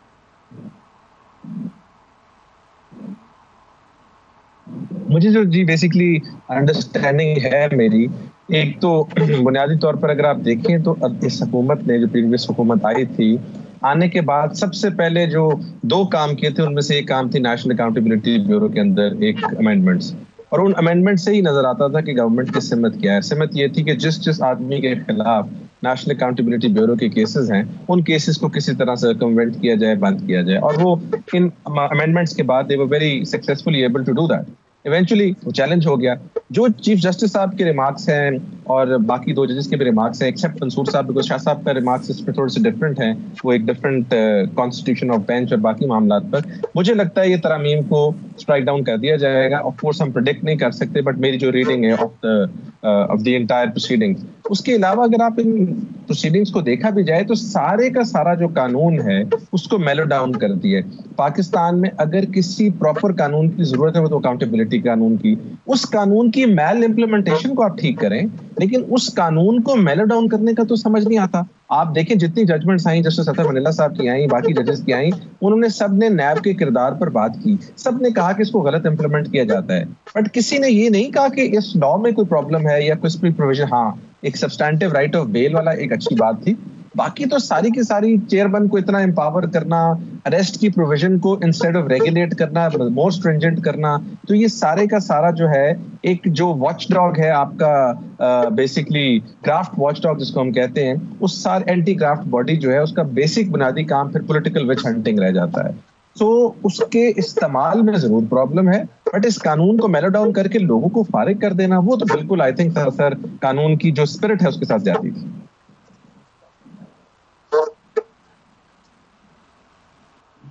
मुझे जो जी बेसिकली अंडरस्टैंडिंग है मेरी, एक तो बुनियादी तौर पर अगर आप देखें तो इस हुकूमत ने, जो प्रीवियस हुकूमत आई थी, आने के बाद सबसे पहले जो 2 काम किए थे, उनमें से एक काम थी नेशनल अकाउंटेबिलिटी ब्यूरो के अंदर एक अमेंडमेंट्स। और उन अमेंडमेंट से ही नजर आता था कि गवर्नमेंट की सिमत क्या है। सिमत ये थी कि जिस आदमी के खिलाफ नेशनल अकाउंटेबिलिटी ब्यूरो के केसेस हैं, उन केसेस को किसी तरह से सर्कमवेंट किया जाए, बंद किया जाए। और वो इन अमेंडमेंट्स के बाद they were very successfully able to do that. Eventually वो चैलेंज हो गया। जो चीफ जस्टिस साहब के रिमार्क्स हैं और बाकी 2 जजेस के भी रिमार्क्स हैं, एक्सेप्ट मंसूर साहब, बिकॉज शाह साहब का रिमार्क्स इस पर थोड़े से डिफरेंट हैं, वो एक डिफरेंट कॉन्स्टिट्यूशन ऑफ बेंच और बाकी मामला पर, मुझे लगता है ये तरामीम को स्ट्राइक डाउन कर दिया जाएगा। ऑफ कोर्स हम प्रेडिक्ट नहीं कर सकते, बट मेरी जो रीडिंग है ऑफ द एंटायर प्रोसीडिंग्स, उसके अलावा अगर आप इन प्रोसीडिंग्स को देखा भी जाए तो सारे का सारा जो कानून है उसको मेलो डाउन कर दिया है। पाकिस्तान में अगर किसी प्रॉपर कानून की जरूरत है तो अकाउंटेबिलिटी कानून की, उस कानून की मेल इम्प्लीमेंटेशन को आप ठीक करें, लेकिन उस कानून को मेलो डाउन करने का तो समझ नहीं आता। आप देखें जितनी जजमेंट्स आई, जस्टिस अतर वनीला साहब की आई, बाकी जजेस की आई, उन्होंने सब ने नैब के किरदार पर बात की, सब ने कहा कि इसको गलत इंप्लीमेंट किया जाता है, बट किसी ने ये नहीं कहा कि इस लॉ में कोई प्रॉब्लम है या कोई प्रोविजन। हाँ, एक सब्सटैंटिव राइट ऑफ बेल वाला एक अच्छी बात थी, बाकी तो सारी की सारी चेयरमैन को इतना एम्पावर करना, अरेस्ट की प्रोविजन को इंस्टेड ऑफ रेगुलेट करना, मोर स्ट्रिंजेंट करना, तो ये सारे का सारा जो है एक जो वॉच डॉग है आपका, बेसिकली क्राफ्ट वॉच डॉग जिसको हम कहते हैं, उस सारे एंटी क्राफ्ट बॉडी जो है उसका बेसिक बुनियादी काम फिर पॉलिटिकल विच हंटिंग रह जाता है। तो उसके इस्तेमाल में जरूर प्रॉब्लम है, बट इस कानून को मेलो डाउन करके लोगों को फारिग कर देना, वो तो बिल्कुल आई थिंक सर कानून की जो स्पिरिट है उसके साथ जाती थी।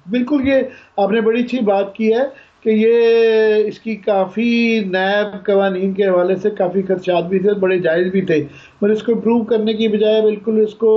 बिल्कुल, ये आपने बड़ी अच्छी बात की है कि ये इसकी काफ़ी नैब कवानीन के हवाले से काफ़ी खदशात भी थे, बड़े जायज़ भी थे, पर इसको इम्प्रूव करने की बजाय बिल्कुल इसको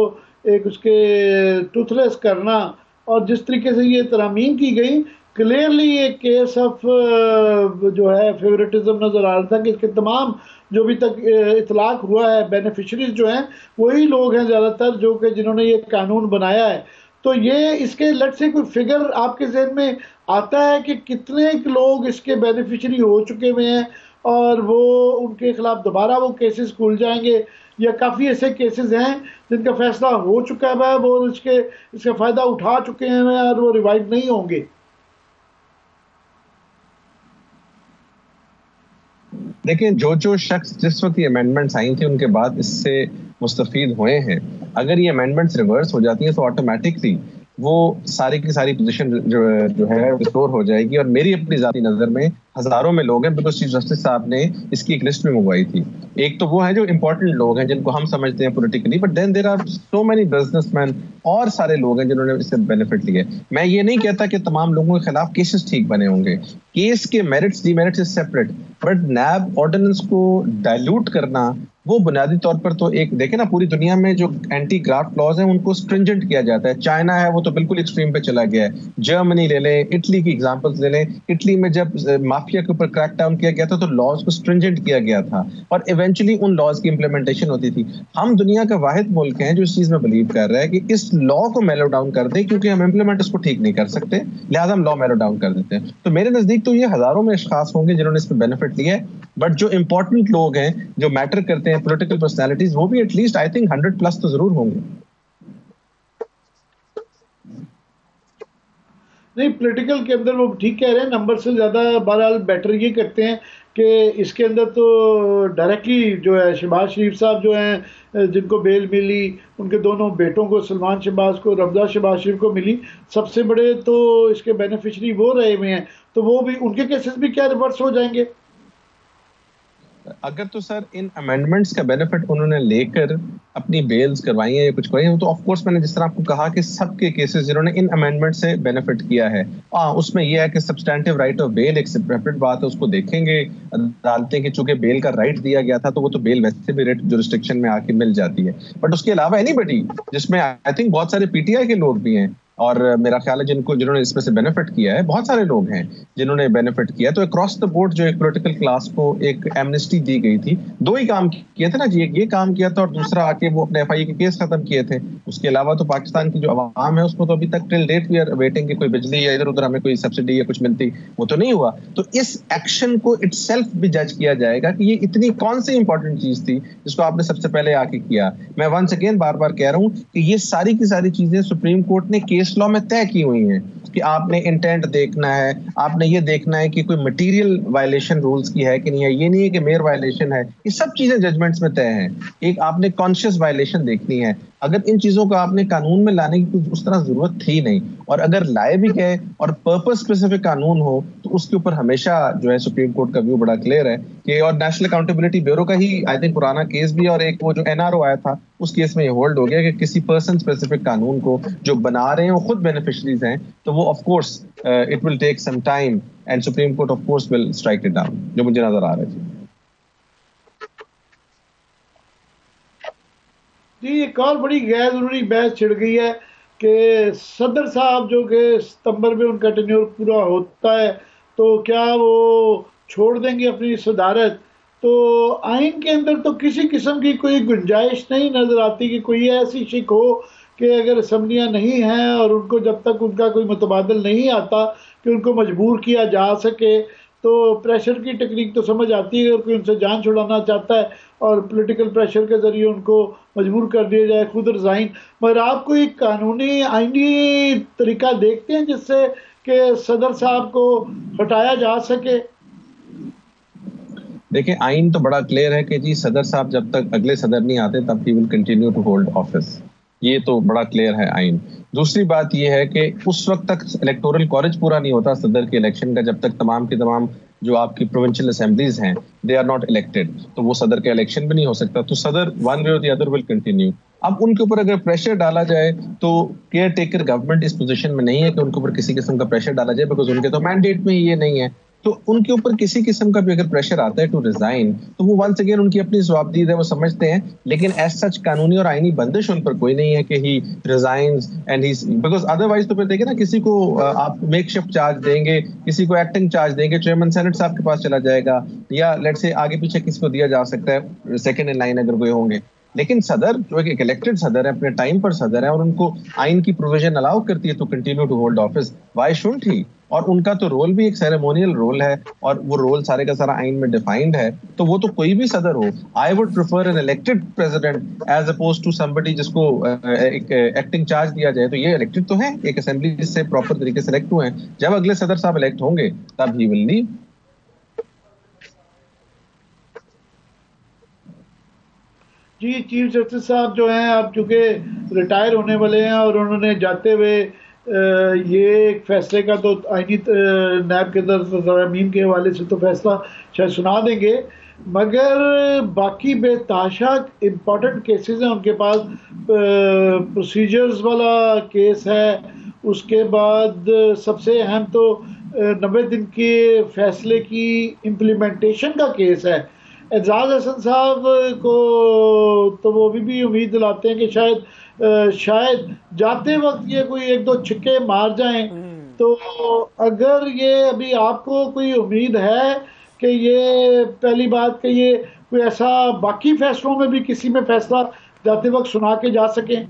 एक उसके टूथलेस करना, और जिस तरीके से ये तरामीम की गई, क्लियरली ये केस ऑफ जो है फेवरेटिज्म नज़र आ रहा था कि इसके तमाम जो भी तक इतलाक हुआ है बेनिफिशरीज जो हैं वही लोग हैं ज़्यादातर जो कि जिन्होंने ये कानून बनाया है। तो ये इसके लट से कोई फिगर आपके जहन में आता है कि कितने लोग इसके बेनिफिशरी हो चुके हुए हैं और वो उनके खिलाफ दोबारा वो केसेस खुल जाएंगे, या काफ़ी ऐसे केसेस हैं जिनका फैसला हो चुका है, वो इसका फ़ायदा उठा चुके हैं और वो रिवाइव नहीं होंगे? देखिए, जो शख्स जिस वक्त ये अमेंडमेंट्स आई थी उनके बाद इससे मुस्तफीद हुए हैं, अगर ये अमेंडमेंट्स रिवर्स हो जाती हैं तो ऑटोमेटिकली वो सारी की सारी पोजीशन जो है रिस्टोर हो जाएगी। और मेरी अपनी जाती नज़र में हजारों में लोग हैं, बिकॉज चीफ जस्टिस साहब ने इसकी एक लिस्ट में मंगवाई थी। एक तो वो है जो इंपॉर्टेंट लोग हैं जिनको हम समझते हैं politically, but then there are so many businessman और सारे लोग हैं जिन्होंने इससे बेनिफिट लिए। मैं ये नहीं कहता कि तमाम लोगों के खिलाफ केसेस ठीक बने होंगे, केस के merits demerits is separate, but NAB ordinance को डाइल्यूट करना वो बुनियादी तौर पर तो एक देखें ना, पूरी दुनिया में जो एंटी ग्राफ्ट लॉज हैं उनको स्ट्रिंजेंट किया जाता है। चाइना है वो तो बिल्कुल एक्सट्रीम पे चला गया है, जर्मनी ले लें, इटली की एग्जांपल्स ले लें। इटली में जब माफिया के ऊपर क्रैकडाउन किया गया था तो लॉज को स्ट्रिंजेंट किया गया था और इवेंचुअली उन लॉज की इंप्लीमेंटेशन होती थी। हम दुनिया का वाहिद मुल्क हैं जो इस चीज में बिलीव कर रहा है कि इस लॉ को मेलो डाउन कर दे, क्योंकि हम इंप्लीमेंट इसको ठीक नहीं कर सकते, लिहाजा हम लॉ मेलो डाउन कर देते हैं। तो मेरे नजदीक तो ये हजारों में अशखास होंगे जिन्होंने इस पर बेनिफिट लिया है, बट जो इंपॉर्टेंट लोग हैं जो मैटर करते हैं, पॉलिटिकल पर्सनैलिटीज, वो भी एटलीस्ट आई थिंक 100+ तो जरूर होंगे। नहीं, पॉलिटिकल के अंदर वो ठीक कह रहे हैं, नंबर से ज़्यादा बहरहाल बेटर ये करते हैं कि इसके अंदर तो डायरेक्टली जो है शहबाज शरीफ साहब जो हैं जिनको बेल मिली, उनके दोनों बेटों को, सलमान शहबाज को, रमज़ा शहबाज शरीफ को मिली, सबसे बड़े तो इसके बेनिफिशरी वो रहे हुए हैं, तो वो भी उनके केसेस भी क्या रिवर्स हो जाएंगे? अगर तो सर इन अमेंडमेंट्स का बेनिफिट उन्होंने लेकर अपनी बेल्स करवाई है या कुछ करवाई है, तो ऑफ कोर्स मैंने जिस तरह आपको कहा कि सबके केसेस जिन्होंने इन अमेंडमेंट से बेनिफिट किया है, उसमें यह है कि सब्सटैंटिव राइट ऑफ बेल एक सेपरेट बात है, उसको देखेंगे अदालतें कि चूंकि बेल का राइट दिया गया था तो वो तो बेल वैसे भी रेट जुरिस्डिक्शन में आके मिल जाती है। बट उसके अलावा एनीबडी, जिसमें आई थिंक बहुत सारे पीटीआई के लोग भी हैं और मेरा ख्याल है जिन्होंने इसमें से बेनिफिट किया है, बहुत सारे लोग हैं जिन्होंने बेनिफिट किया। तो अक्रॉस द बोर्ड जो एक पॉलिटिकल क्लास को एक एमनेस्टी दी गई थी, दो ही काम किए थे ना जी, एक ये काम किया था और दूसरा आके वो अपने एफआईए के केस खत्म किए थे। उसके अलावा तो पाकिस्तान की जो अवाम है उसको तो अभी तक till date we are waiting कि कोई बिजली या इधर उधर हमें कोई सब्सिडी या कुछ मिलती, वो तो नहीं हुआ। तो इस एक्शन को इटसेल्फ भी जज किया जाएगा कि ये इतनी कौन सी इंपॉर्टेंट चीज थी जिसको आपने सबसे पहले आके किया। मैं वंस अगेन बार बार कह रहा हूँ कि ये सारी की सारी चीजें सुप्रीम कोर्ट ने केस लॉ में तय की हुई हैं कि आपने इंटेंट देखना है, आपने ये देखना है कि कोई मटेरियल वायलेशन रूल्स की है कि नहीं है, ये नहीं है कि मेयर वायलेशन है, ये सब चीजें जजमेंट्स में तय हैं। एक आपने कॉन्शियस वायलेशन देखनी है। अगर इन चीजों को आपने कानून में लाने की कुछ उस तरह जरूरत थी नहीं, और अगर लाए भी गए और पर्पस स्पेसिफिक कानून हो तो उसके ऊपर हमेशा जो है सुप्रीम कोर्ट का व्यू बड़ा क्लियर है कि, और नेशनल अकाउंटेबिलिटी ब्यूरो का ही आई थिंक पुराना केस भी, और एक वो जो एनआरओ आया था उस केस में ये होल्ड हो गया कि किसी पर्सन स्पेसिफिक कानून को जो बना रहे हैं वो खुद बेनिफिशरीज हैं, तो वो of course it will take some time and Supreme Court of course will strike it down, जो मुझे नजर आ रहा है। जी, एक और बड़ी गैर जरूरी बहस छिड़ गई है कि सदर साहब जो कि सितंबर में उनका टेन्योर पूरा होता है तो क्या वो छोड़ देंगे अपनी सदारत। तो आइन के अंदर तो किसी किस्म की कोई गुंजाइश नहीं नजर आती कि कोई ऐसी शिक हो कि अगर असम्बलियाँ नहीं हैं और उनको जब तक उनका कोई मुतबादल नहीं आता कि उनको मजबूर किया जा सके। तो प्रेशर की टेक्निक तो समझ आती है, अगर कोई उनसे जान छुड़ाना चाहता है और पॉलिटिकल प्रेशर के ज़रिए उनको मजबूर कर दिया जाए खुद रिज़ाइन। मगर आप कोई कानूनी आइनी तरीका देखते हैं जिससे कि सदर साहब को हटाया जा सके? देखिए, आइन तो बड़ा क्लियर है कि जी सदर साहब जब तक अगले सदर नहीं आते तब ही will continue to hold office, ये तो बड़ा क्लियर है आइन। दूसरी बात ये है कि उस वक्त तक इलेक्टोरल कॉलेज पूरा नहीं होता सदर के इलेक्शन का जब तक तमाम के तमाम जो आपकी प्रोविंशियल असेंबलीज हैं दे आर नॉट इलेक्टेड, तो वो सदर का इलेक्शन भी नहीं हो सकता, तो सदर वन वे और द अदर विल कंटिन्यू। अब उनके ऊपर अगर प्रेशर डाला जाए तो केयर टेकर गवर्नमेंट इस पोजीशन में नहीं है कि उनके ऊपर किसी किस्म का प्रेशर डाला जाए, बिकॉज उनके तो मैंडेट में ये नहीं है। तो उनके ऊपर किसी किस्म का भी अगर प्रेशर आता है टू रिजाइन, तो वो वंस अगेन उनकी अपनी जवाबदेही है, वो समझते हैं, लेकिन एज सच कानूनी और आईनी बंदिश उन पर कोई नहीं है कि he resigns and he, because otherwise तो फिर देखिए ना, किसी को आप मेकशिफ्ट चार्ज देंगे, किसी को एक्टिंग चार्ज देंगे, चेयरमैन सेनेट साहब के पास चला जाएगा, या लेट्स से आगे पीछे किसी को दिया जा सकता है सेकंड इन लाइन अगर कोई होंगे। लेकिन सदर जो एक इलेक्टेड सदर है, अपने टाइम पर सदर है, और उनको आइन की प्रोविजन अलाउ करती है to continue to hold office, why shouldn't he? और उनका तो रोल भी एक सेरेमोनियल रोल है, और वो रोल सारे का सारा आइन में डिफाइंड है, तो वो तो कोई भी सदर हो। I would prefer an elected president as opposed to somebody जिसको एक एक्टिंग चार्ज दिया जाए। तो ये इलेक्टेड तो है, एक असेंबली जिससे प्रॉपर तरीके से इलेक्ट हुए हैं, जब अगले सदर साहब इलेक्ट होंगे तब ही विल लीव। जी, चीफ जस्टिस साहब जो हैं अब चूँकि रिटायर होने वाले हैं, और उन्होंने जाते हुए ये एक फैसले का तो आईनी नायब के तरमीम के हवाले से तो फैसला शायद सुना देंगे, मगर बाकी बेताशा इम्पॉर्टेंट केसेस हैं उनके पास। प्रोसीजर्स वाला केस है, उसके बाद सबसे अहम तो 90 दिन के फैसले की इम्प्लीमेंटेशन का केस है। एजाज हसन साहब को तो वो भी उम्मीद दिलाते हैं कि शायद जाते वक्त ये कोई एक दो छिक्के मार जाएं। तो अगर ये अभी आपको कोई उम्मीद है कि ये पहली बात कि ये कोई ऐसा बाकी फैसलों में भी किसी में फैसला जाते वक्त सुना के जा सकें?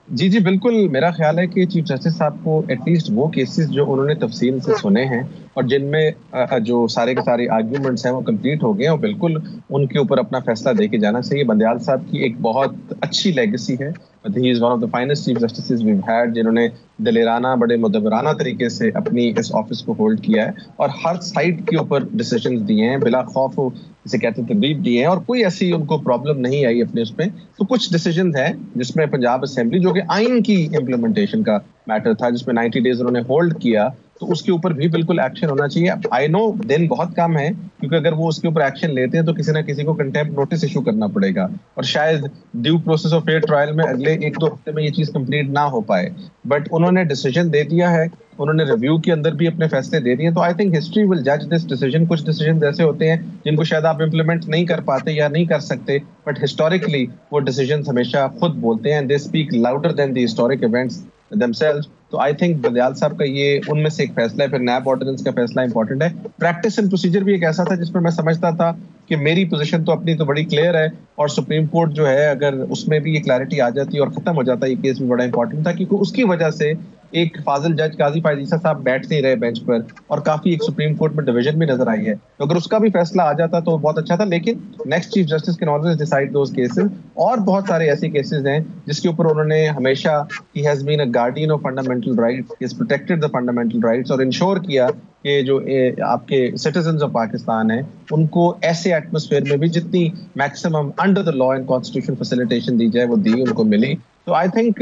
जी जी बिल्कुल, मेरा ख्याल है कि चीफ जस्टिस साहब को एटलीस्ट वो केसेस जो उन्होंने तफसील से सुने हैं और जिनमें जो सारे के सारे आर्ग्यूमेंट्स हैं वो कंप्लीट हो गए हैं, और बिल्कुल उनके ऊपर अपना फैसला दे के जाना चाहिए। बंदयाल साहब की एक बहुत अच्छी लेगेसी है, he is one of the finest chief justice we had, जिन्होंने दिलेराना बड़े मुदब्बराना तरीके से अपनी इस ऑफिस को होल्ड किया है और हर साइड के ऊपर डिसीजंस दिए हैं, बिला खौफ जिसे कहते हैं तदरीब दिए हैं, और कोई ऐसी उनको प्रॉब्लम नहीं आई अपने उसमें। तो कुछ डिसीजंस हैं जिसमें पंजाब असेंबली जो कि आइन की इम्प्लीमेंटेशन का मैटर था, जिसमें 90 डेज उन्होंने होल्ड किया, तो उसके ऊपर भी बिल्कुल एक्शन होना चाहिए। आई नो दिन बहुत कम है, क्योंकि अगर वो उसके ऊपर एक्शन लेते हैं तो किसी ना किसी को कंटेम्प्ट नोटिस इशू करना पड़ेगा, और शायद due process of fair trial में अगले 1-2 हफ्ते में ये चीज कंप्लीट ना हो पाए। बट उन्होंने डिसीजन दे दिया है, उन्होंने रिव्यू के अंदर भी अपने फैसले दे दिए, तो आई थिंक हिस्ट्री विल जज दिस डिसीजन। कुछ डिसीजन ऐसे होते हैं जिनको शायद आप इम्प्लीमेंट नहीं कर पाते या नहीं कर सकते, बट हिस्टोरिकली वो डिसीजन हमेशा खुद बोलते हैं, they speak louder than the historic events themselves। तो आई थिंक बंदयाल साहब का ये उनमें से एक फैसला है। फिर नैब ऑर्डिनेंस का फैसला इंपॉर्टेंट है। प्रैक्टिस एंड प्रोसीजर भी एक ऐसा था जिसमें मैं समझता था कि मेरी पोजीशन तो अपनी तो बड़ी क्लियर है, और सुप्रीम कोर्ट जो है अगर उसमें भी ये क्लैरिटी आ जाती और खत्म हो जाता, ये केस भी बड़ा इंपॉर्टेंट था, क्योंकि उसकी वजह से एक फाजिल जज काजी फायजीसा साहब बैठ नहीं रहे बेंच पर, और काफी एक सुप्रीम कोर्ट में डिवीजन भी नजर आई है। तो अगर उसका भी फैसला आ जाता तो बहुत अच्छा था, लेकिन next chief justice can always decide those cases. और बहुत सारे ऐसे केसेस हैं जिसके ऊपर उन्होंने हमेशा, he has been a guardian of fundamental rights, he has protected the fundamental rights, और इंश्योर किया कि जो आपके सिटीजन्स ऑफ पाकिस्तान हैं उनको ऐसे एटमॉस्फेयर में भी जितनी maximum under the law and constitution facilitation दी जाए वो दी उनको मिली। तो आई थिंक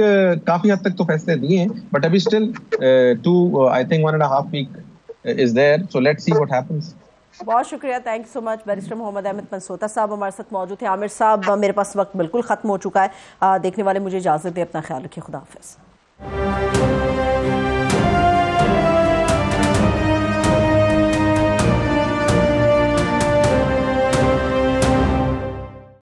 काफी हद तक तो फैसले दिए हैं, बट अभी still I think 1.5 week is there, so let's see what happens. बहुत शुक्रिया, thank you so much. Barrister Mohammad Ahmad Mansota sahab हमारे साथ मौजूद थे। आमिर साहब, मेरे पास वक्त बिल्कुल खत्म हो चुका है, देखने वाले मुझे इजाजत दें, अपना ख्याल रखिए, खुदा हाफिज।